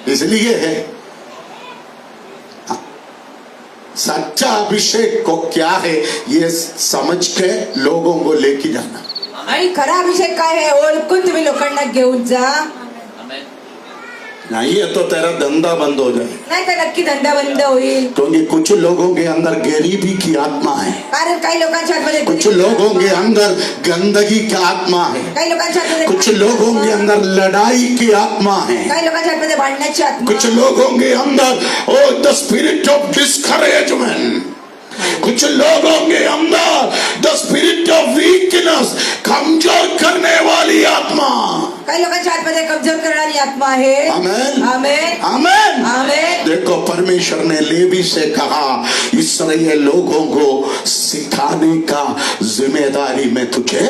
इसलिए है सच्चा अभिषेक को क्या है ये समझ के लोगों को लेके जाना. आणि खरा अभिषेक काय आहे ओळखून तुम्ही लोकांना घेऊन जा. आमेन. नहीं है तो तेरा धंधा बंद हो जाए. नाही तर नक्की धंदा बंद होईल. क्योंकि कुछ लोगों के अंदर गरीबी की आत्मा है, कारण काही लोकांच्या आतमध्ये कुछ लोगों के अंदर गंदगी की आत्मा है, काही लोकांच्या आतमध्ये कुछ लोगों के अंदर लड़ाई की आत्मा है, काही लोकांच्या आतमध्ये भांडण्याची आत्मा. कुछ लोगों के अंदर द स्पिरिट ऑफ डिस्करेजमेंट, कुछ लोगों के अंदर द स्पिरिट ऑफ वीकनेस, कमजोर करने वाली आत्मा. काही लोकांच्या आतमध्ये कमजोर करणारी आत्मा आहे. आमेन. आमेन. आमेन. आमेन. देखो परमेश्वर ने लेवी से कहा इस्राएल लोगों को सिखाने का जिम्मेदारी मैं तुझे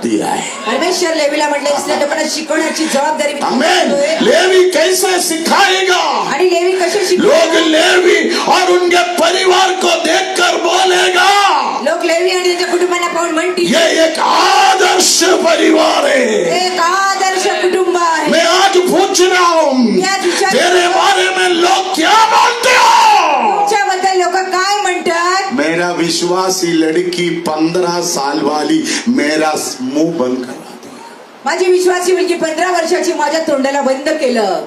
दिया है. परमेश्वर लेवीला म्हटले इस्रायल लोकांना शिकवण्याची जबाबदारी मी तुला आमेन. देतोय. लेवी कैसे सिखाएगा? आणि लेवी कसे शिकवतील? लोग लेवी और उनके परिवार को देखकर बोलेगा लोक लेवी आणि त्यांच्या कुटुंबाला पाहून म्हणतील ये एक आदर्श परिवार है. एक आदर्श कुटुंब आहे. मैं आज पूछ रहा हूँ तेरे बारे में लोग क्या बोलते हो? तुमच्याबद्दल लोक काय म्हणतात? मेरा विश्वासी लड़की 15 साल वाली मेरा मुंह बंद करवा दी. माझी विश्वासी मुलगी 15 वर्षाची माझ्या तोंडाला बंद केलं.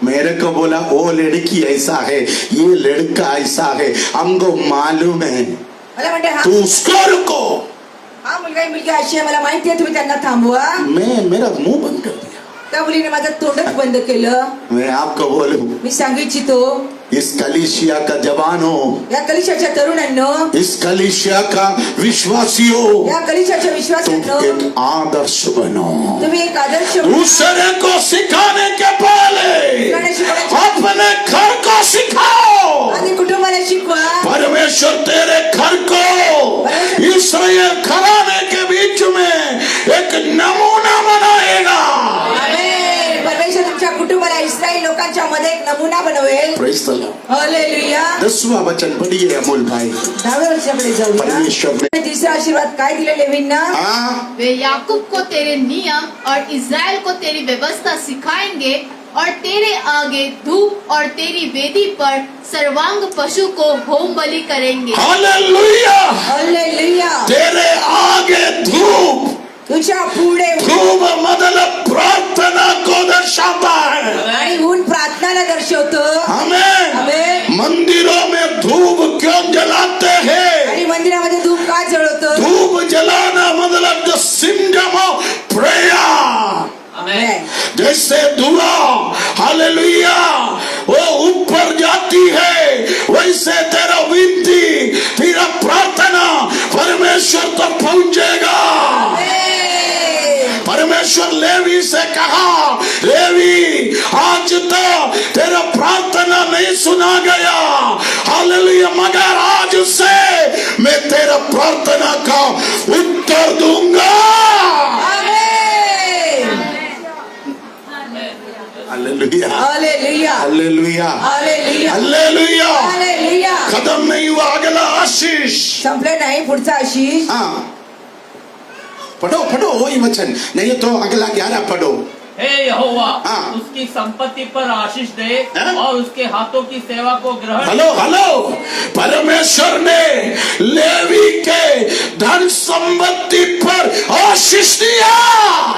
मेरे को बोला वो लड़की ऐसा है, ये लड़का ऐसा है, हमको मालूम है, मला म्हणते हा तू उसको रुको. हा मुलगा ही मुलगी अशी आहे मला माहिती आहे तुम्ही त्यांना थांबवा. मेरा मुंह बंद कर दिया. त्या मुलीने माझं तोंडच बंद केलं. मैं आपको बोलूं मी सांगू इच्छितो इस कलीसिया का जवानों, या कलिशाच्या तरुणांनो, इस कलीसिया का विश्वासियों, या कलिशाच्या तुम विश्वासांनो एक आदर्श बनो. तुम्ही एक आदर्श दूसरे को सिखाने के पहले अपने घर को सिखाओ. आणि कुटुंबाला शिकवा. परमेश्वर तेरे घर को इस्राएल घराने के बीच में एक नमूना बनाएगा. आमेन. परमेश्वर तुमच्या कुटुंबाला इस्रायल लोकांच्या मध्ये एक नमुना बनवेल. Praise the Lord. हालेलुया. 10वां वचन पढ़िए अमोल भाई. 10व्या वर्षाकडे जाऊया. परमेश्वर ने तिसरा आशीर्वाद काय दिले लेवींना? वे याकूब को तेरे नियम और इज़राइल को तेरी व्यवस्था सिखाएंगे और तेरे आगे धूप और तेरी वेदी पर सर्वांग पशु को होम बलि करेंगे. हालेलुया. हालेलुया. तेरे आगे धूप. तुझ्या पुढे धूप मतलब प्रार्थना को दर्शाता है. आणि ऊन प्रार्थनाला दर्शवतो. आमेन. आमेन. मंदिरों में धूप क्यों जलाते हैं? आणि मंदिरामध्ये धूप का जळवतो? धूप जलाना मतलब द सिम्बल ऑफ प्रेयर. आमेन. जैसे दुआ हालेलुया वो ऊपर जाती है वैसे तेरा विनती तेरा प्रार्थना परमेश्वर तक पहुंचेगा. परमेश्वर लेवी से कहा लेवी आज तो तेरा प्रार्थना नहीं सुना गया हालेलुया मगर आज से मैं तेरा प्रार्थना का उत्तर दूंगा. Hallelujah. Hallelujah. Hallelujah. Hallelujah. Hallelujah. Hallelujah. खत्म नहीं हुआ अगला आशीष. संपलं नाही पुढचा आशीष. हाँ पढ़ो पढ़ो वही वचन नहीं तो अगला 11 पढ़ो. हे यहोवा हाँ। उसकी संपत्ति पर आशीष दे हाँ? और उसके हाथों की सेवा को ग्रहण. हेलो हेलो परमेश्वर ने लेवी के धन संपत्ति पर आशीष दिया.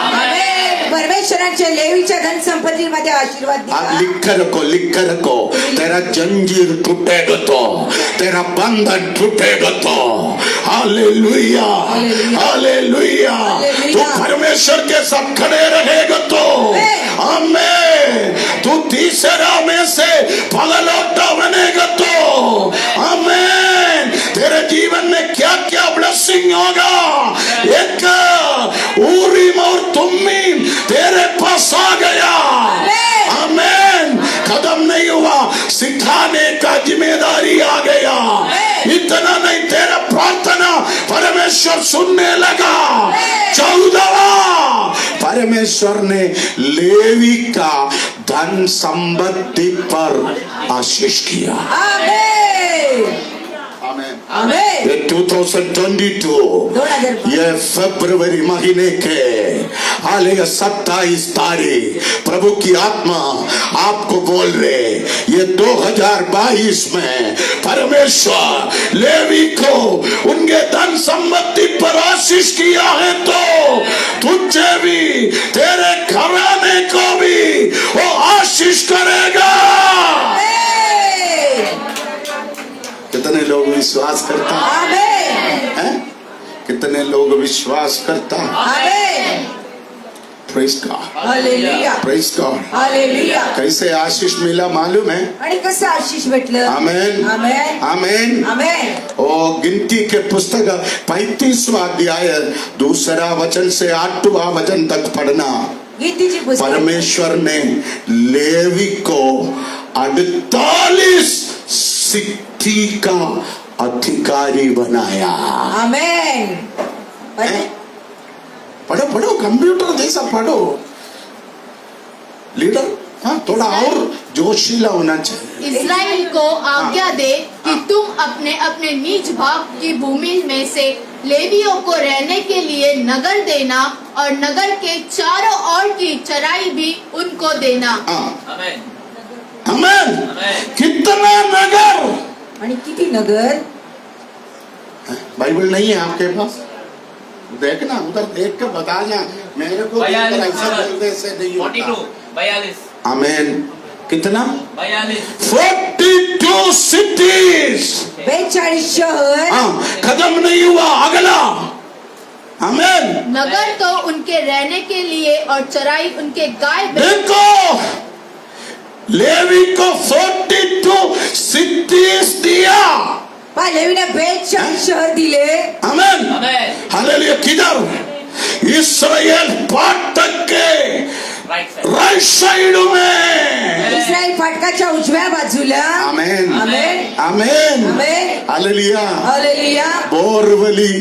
आमेन. परमेश्वराच्या लेवीच्या धन संपत्तीमध्ये आशीर्वाद आप दिला. लिख कर रखो तेरा जंजीर टूटेगा तो तेरा बंधन टूटेगा तो. हालेलुया. हालेलुया. तू परमेश्वर के साथ खड़े रहेगा तो आमेन. तू तीसरा में से पगलौटा बनेगा तो आमेन. तेरे जीवन में क्या क्या ब्लेसिंग होगा. एक ऊरीम और तुम्मीम तेरे पास आ गया. आमेन. खत्म नहीं हुआ सिखाने का जिम्मेदारी आ गया. इतना नहीं तेरा प्रार्थना परमेश्वर सुनने लगा. 14वां परमेश्वर ने लेवी का धन संपत्ति पर आशीष किया. आमेन. आमेन. आमेन. ये 2022 2022 ये फरवरी महीने के हालेलुया 27 तारीख प्रभु की आत्मा आपको बोल रहे, ये 2022 में परमेश्वर लेवी को उनके धन संपत्ति पर आशीष किया है, तो तुझे भी तेरे घराने को भी वो आशीष करेगा. कितने लोग विश्वास करता आमेन. है? कितने लोग विश्वास करता है? Amen. Praise God, hallelujah. Praise God. Hallelujah. कैसे आशीष मिला मालूम है? आणि कसं आशीष भेटलं? आमेन, आमेन. आमेन. आमेन. ओ गिनती के पुस्तक 35वां अध्याय 2 वचन से 8वां वचन तक पढ़ना. गीतीची पुस्तक परमेश्वर ने लेवी को 48 सिद्धि का अधिकारी बनाया. आमेन. पढ़ो पढ़ो, कंप्यूटर जैसा पढ़ो. लीडर, हाँ थोड़ा और जोशीला होना चाहिए. इस्राएल को आज्ञा दे कि तुम अपने अपने निज भाग की भूमि में से लेवियों को रहने के लिए नगर देना और नगर के चारों ओर की चराई भी उनको देना. आमेन. आमेन. आमेन. कितना नगर? आणि किती नगर? बाइबल नहीं है आपके पास? देखना, उधर देख के बताना. मेरे को देखकर ऐसा बोलने से नहीं 42 होता. 42 आमेन. कितना? 42 42 सिटीज. 42 शहर. हाँ, खत्म नहीं हुआ, अगला. आमेन. नगर तो उनके रहने के लिए और चराई उनके गाय देखो, लेवी को 42 सिटीज दिया. लेवीने 42 शहर दिले. आमेन. आमेन. हालेलुया. किधर? इस्राएल फाटक के राइट साइड में. इस्रायल फाटकाच्या उजव्या बाजूला. आमेन, amen. Amen. Amen. Hallelujah. Hallelujah. Borivali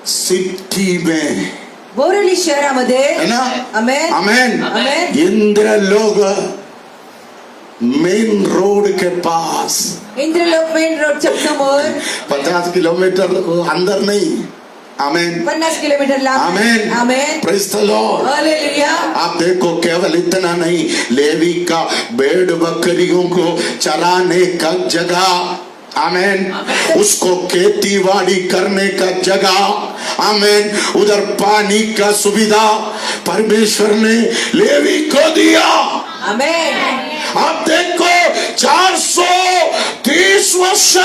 city में, बोरवली शहरामध्ये. है ना? आमेन. आमेन. आमेन. इंद्र लोग मेन रोड के पास इंद्रलोक मेन रोडच्या समोर 50 किलोमीटर अंदर नहीं. आमेन. 50 किलोमीटर लांब. Amen. Amen. Praise the Lord. Hallelujah. आप देखो, केवल इतना नहीं, लेवी का भेड़ बकरियों को चराने का जगह. आमेन. उसको खेतीबाड़ी करने का जगह. आमेन. उधर पानी का सुविधा परमेश्वर ने लेवी को दिया. आमेन. आप देखो, 430 वर्ष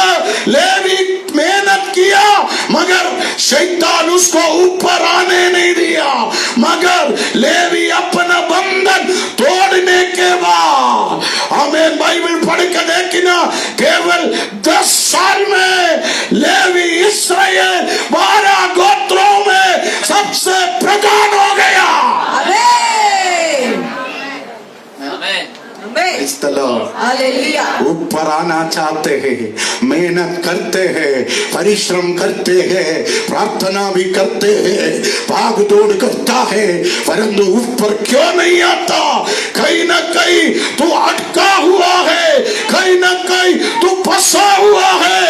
लेवी मेहनत किया, मगर शैतान उसको ऊपर आने नहीं दिया. मगर लेवी अपना बंधन तोड़ने के बाद, हमें बाइबल पढ़ के देखना, केवल 10 साल में लेवी इस्राएल 12 गोत्रों में सबसे प्रधान हो गया. आमेन. आमेन. Praise the Lord. हालेलुया. ऊपर आना चाहते हैं, मेहनत करते हैं, परिश्रम करते हैं, प्रार्थना भी करते हैं, भाग दौड़ करता है, परंतु ऊपर क्यों नहीं आता? कहीं ना कहीं तू अटका हुआ है, कहीं ना कहीं तू फंसा हुआ है,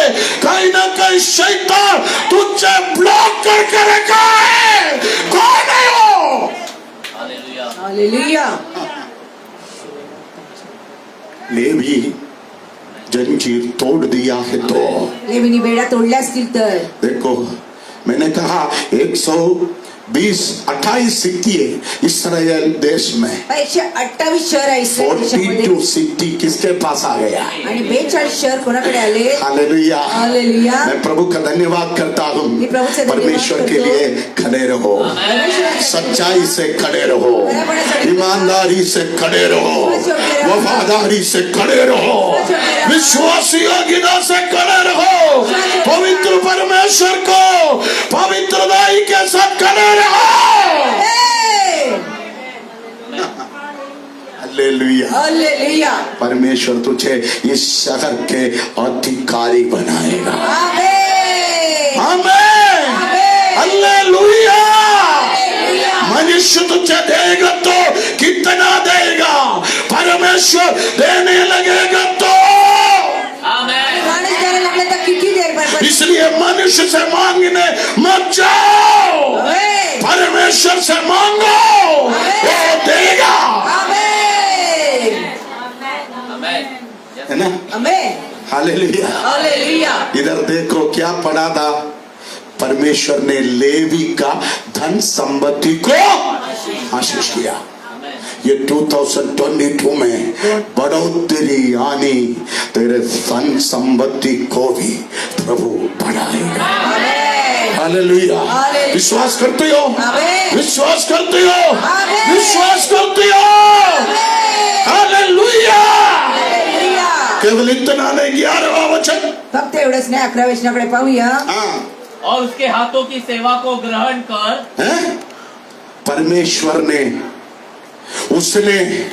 कहीं ना कहीं शैतान तुझे ब्लॉक करके रखा है. कौन है वो? हालेलुया. हालेलुया. लेवी जंजीर तोड़ दिया है तो लेवीनी बेडा तोडल्या असतील तर. देखो, मैंने कहा 128 सिटी है इस्राएल देश में. 128 शहर आहे इस्रायल देशामध्ये. 42 सिटी किसके पास आ गया? आणि 42 शहर कोणाकडे आले? हालेलुया. हालेलुया. मैं प्रभु का धन्यवाद करता हूँ. मैं प्रभु से धन्यवाद परमेश्वर के करता हूँ. लिए खड़े रहो, सच्चाई से खड़े रहो, ईमानदारी से खड़े रहो, वफादारी से खड़े रहो, विश्वासी योग्यता से खड़े रहो, पवित्र परमेश्वर को पवित्रताई के साथ खड़े रहो. हालेलुया. हालेलुया. परमेश्वर तुझे इस शहर के अधिकारी बनाएगा. आमेन. आमेन. हालेलुया. मनुष्य तुझे देगा तो कितना देगा, परमेश्वर देने लगेगा तो. आमेन. माणूस द्यायला लागला तर किती देर बरोबर. इसलिए मनुष्य से मांगने मत जाओ, आमेन. परमेश्वर से मांगो, वो देगा. आमेन. Amen. है ना? आमेन. हालेलुया. हालेलुया. इधर देखो क्या पढ़ा था. परमेश्वर ने लेवी का धन संपत्ति को आशीष किया. Amen. ये 2022 में बढ़ोतरी आनी, तेरे धन संपत्ति को भी प्रभु बढ़ाएगा. आमेन. हालेलुया. हालेलुया. विश्वास करते हो? आमेन. विश्वास करते हो? आमेन. विश्वास करते हो? हालेलुया. हालेलुया. केवल इतना नहीं, 11वां वचन. फक्त एवढंच नाही, 11व्या वचनाकडे पाहूया. हाँ, और उसके हाथों की सेवा को ग्रहण कर हैं? परमेश्वर ने, उसने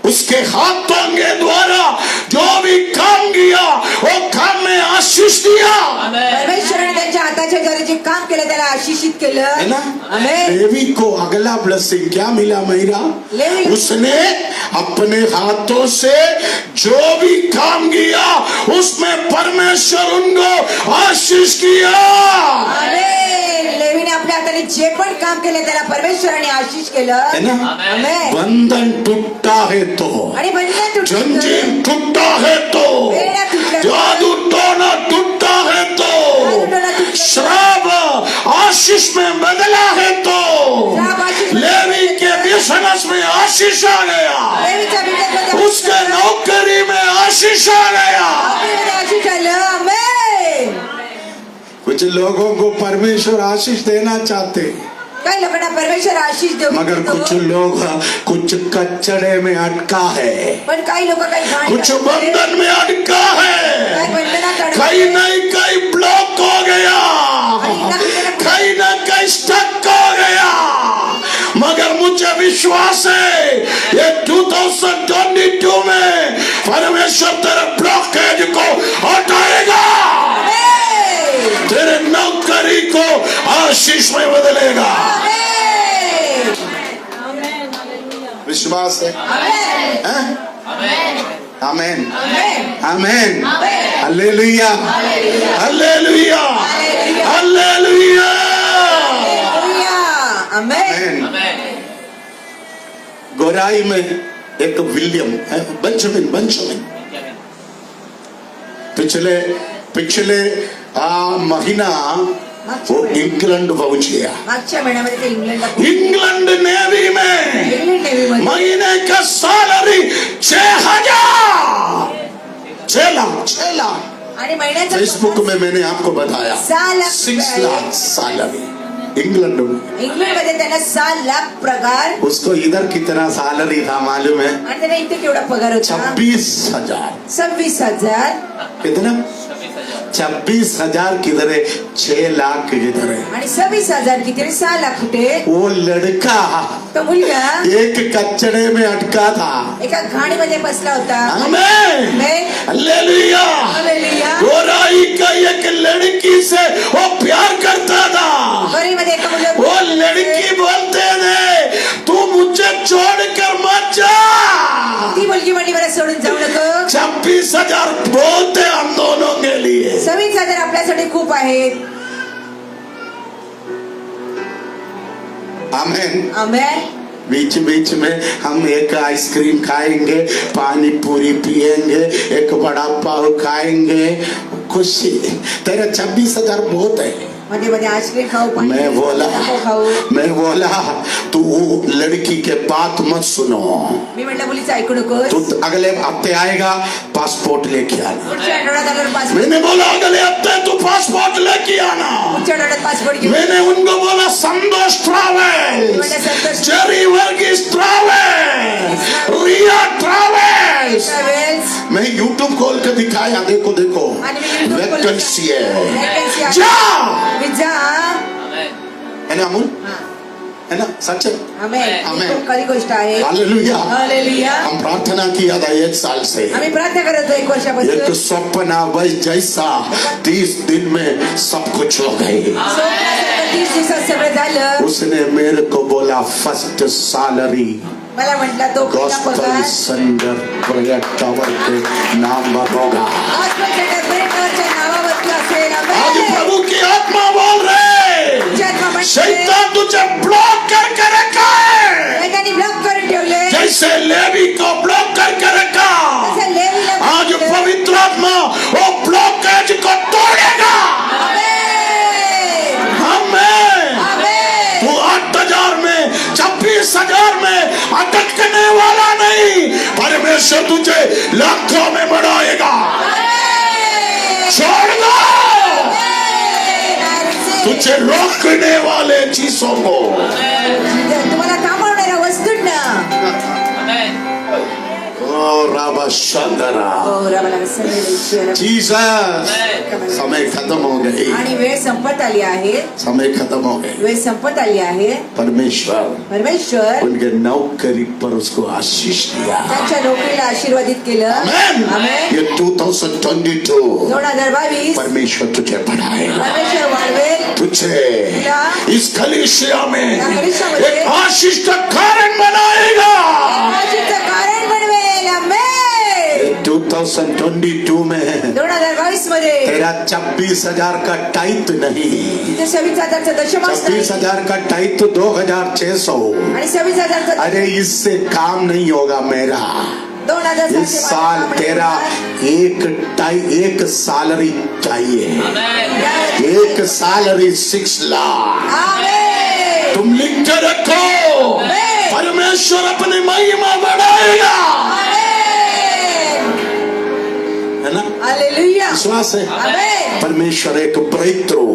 उसके हाथों के द्वारा जो भी काम किया, वो काम में आशीष दिया. Amen. परमेश्वराने त्यांच्या हाताच्या द्वारे जे काम केलं त्याला आशिषित है केलं. ना? आमेन. लेवी को अगला ब्लेसिंग क्या मिला मेरा? लेवी. उसने अपने हाथों से जो भी काम किया, उसमें परमेश्वर उनको आशीष किया. आमेन. लेवीने आपल्या हाताने जे पण काम केलं त्याला परमेश्वराने आशिष केलं. है ना? आमेन. बंधन टूटा है तो, आणि बंधन तुटलं. जंजीर टूटा है तो, बेड्या तुटल्या. जादू टोना टूटा है तो, श्राप आशीष में बदला है तो, श्राप आशीष में लेवी के बिजनेस में आशीष आ गया, लेवीच्या बिझनेसमध्ये उसके नौकरी में आशीष आ गया. नोकरीमध्ये आशिष आलं. आमेन. कुछ लोगों को परमेश्वर आशीष देना चाहते, काही लोकांना परमेश्वर आशिष देऊ मगर कुछ इच्छितो. लोग कुछ कचड़े में अटका है, पण काही लोक काही घाण कुछ करतात. बंधन में अटका है, काही बंधनात अडकले. कहीं नहीं कहीं ब्लॉक हो गया, कहीं ना कहीं स्टक हो गया. मगर मुझे विश्वास है ये 2022 में परमेश्वर तेरे ब्लॉकेज को हटाएगा, आमेन. तेरे नौकरी को आशीष में बदलेगा. आमेन. विश्वास है? आमेन. हैं? Amen. Amen. Amen. Amen. Amen. Hallelujah. Hallelujah. Hallelujah. Hallelujah. Hallelujah. Hallelujah. Amen. Amen. Gorai में एक विलियम है, बेंजामिन. पिछले महीना वो इंग्लैंड पहुंच गया. मागच्या महिन्यामध्ये ते इंग्लंडला इंग्लैंड नेवी में इंग्लंड नेव्हीमध्ये महीने का सैलरी 6 लाख. आणि महिन्याचा फेसबुक में मैंने आपको बताया 6 लाख 6 लाख सैलरी इंग्लैंड में. इंग्लंडमध्ये त्यांना 6 लाख पगार. उसको इधर कितना सैलरी था मालूम है? आणि त्याला इथे केवढा पगार होता? 26,000. 26,000. कितना? 26,000 किधर है? 6 लाख किधर है? आणि 26,000 किती रे? 6 लाख कुठे? वो लड़का तो मुलगा एक कचड़े में अटका था. एका घाणीमध्ये बसला होता. आमेन. आमेन. हालेलुया. हालेलुया. गोराई का एक लड़की से वो प्यार करता था. घरीमध्ये एका मुलं वो लड़की बोलते थे तू मुझे छोड़कर मत जा. ती मुलगी म्हणली मला सोडून जाऊ नको. 26,000 बहुत है हम दोनों के लिए. 26,000 आपल्यासाठी खूप आहेत. आमेन. आमेन. बीच बीच में हम एक आइसक्रीम खाएंगे, पानी पूरी पिएंगे, एक बड़ा पाव खाएंगे. खुशी. तेरा 26,000 बहुत है. मध्ये मध्ये आईस्क्रीम खाऊ, पाणी मैं खाऊ. बोला तू लड़की के बात मत सुनो. मी म्हटलं मुलीचं ऐकू नको. तू अगले हफ्ते आएगा, पासपोर्ट लेके आना. पुढच्या आठवड्यात आल्यावर पासपोर्ट. मैंने बोला अगले हफ्ते तू पासपोर्ट लेके आना. पुढच्या आठवड्यात पासपोर्ट घेऊन. मैंने उनको बोला Santosh travels, Jerry Varghese travels, Riya travels. Travels. मैं यूट्यूब खोल के दिखाया, देखो आणि मी YouTube खोल- वैकेंसी है. Vacancy आहे. जा. विजा. Amen. है ना अमूल? है ना? सच है. आमेन. आमेन. ही खूप खरी गोष्ट आहे. हालेलुया. हालेलुया. हम प्रार्थना किया था 1 साल से. आम्ही प्रार्थना करत होतो 1 एक वर्षापासून. स्वप्न वही जैसा 30 दिन में सब कुछ हो गए. स्वप्नासारखं 30 दिवसात सगळं झालं. उसने मेरे को बोला फर्स्ट सैलरी मला म्हटलं तो पहिला गॉस्पल पगार सेंटर प्रेयर टावर के नाम पर होगा। गॉस्पेल सेंटर प्रेयरच्या नावावरती असेल. आज आमेन. प्रभु की आत्मा बोल रहे, तुझी आत्मा म्हणते, शैतान तुझे ब्लॉक करके रखा है, शैतानी ब्लॉक करून ठेवले. जैसे लेवी को ब्लॉक करके रखा। तसं लेवीला आज ठेवले. पवित्र आत्मा वो ब्लॉकेज को तोड़ेगा। आमेन. हमें आमेन. तू 8,000 में 26,000 में अटकने वाला नहीं, परमेश्वर तुझे लाखों में बढ़ाएगा। आमेन. छोड़ दो आमेन. I receive. तुझे रोकने वाले चीजों को। तुम्हाला थांबवणाऱ्या वस्तूंना. Amen. ओ राबा शंदरा ओ रामाला सगळे जीसस, समय खत्म हो गई, आणि वेळ संपत आली आहे. समय खत्म हो गई। वेळ संपत आली आहे. परमेश्वर परमेश्वर उनके नौकरी पर उसको आशीष दिया। त्यांच्या नोकरीला आशीर्वादित केलं. आमेन। आमेन. ये 2022 2022 परमेश्वर तुझे बढ़ाएगा, परमेश्वर वाढवेल. तुझे इस कलीसिया में या कलीसियामध्ये एक आशीष का कारण बनाएगा। आशीषचं कारण बनवेल. आमेन. 2022 में 2022 मध्ये तेरा 26,000 का टाइट नहीं, तिथे 26,000चा दशमांश नाही 26,000 का टाइट तो 2,600। आणि 26,000चा अरे इससे काम नहीं होगा मेरा। 2,000 इस साल तेरा एक सैलरी चाहिए, Amen. एक सैलरी 6 लाख। आमेन. तुम लिख के रखो, आमेन. परमेश्वर अपनी महिमा बढ़ाएगा। आमेन. है ना? हालेलुया. विश्वास है? आमेन. परमेश्वर एक ब्रेक थ्रू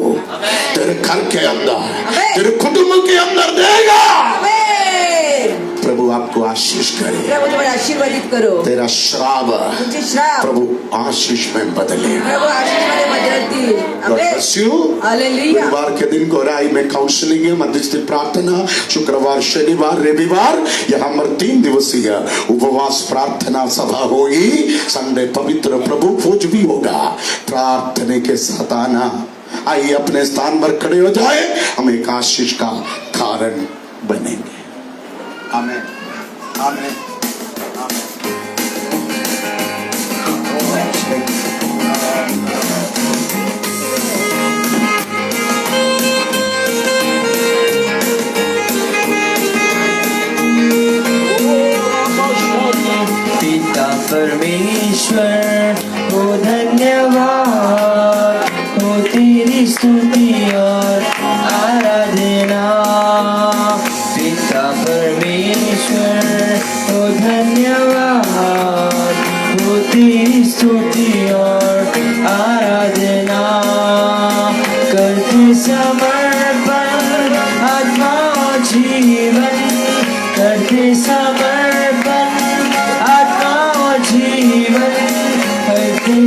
तेरे घर के अंदर, आमेन. तेरे कुटुंब के अंदर देगा। आमेन. प्रभु आपको आशीष करे, प्रभु तुम्हाला आशीर्वादित करो. तेरा श्राप तुमचे श्राप प्रभु आशीष में बदले। प्रभु आशीषमध्ये बदलतील. आमेन. हालेलुया. गुरुवार के दिन गौराई में काउंसलिंग है, मध्यस्थी प्रार्थना, शुक्रवार शनिवार रविवार यहाँ पर 3 दिवसीय उपवास प्रार्थना सभा होगी। संडे पवित्र प्रभु भोज भी होगा। प्रार्थना के साथ आना। आइए अपने स्थान पर खड़े हो जाए, हम एक आशीष का कारण बनेंगे। आमेन, आमेन, आमेन। पिता परमेश्वर हो धन्यवाद, हो तेरी स्तुति और आराधना। पिता परमेश्वर हो धन्यवाद, हो तेरी स्तुति और आराधना। करते समर्पण आत्मा जीवन, करते समर्पण आत्मा जीवन, करते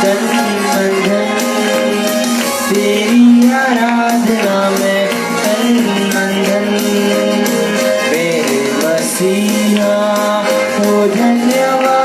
तन मन धन तेरी आराधना में तन मन धन। मेरे मसीहा हो धन्यवाद।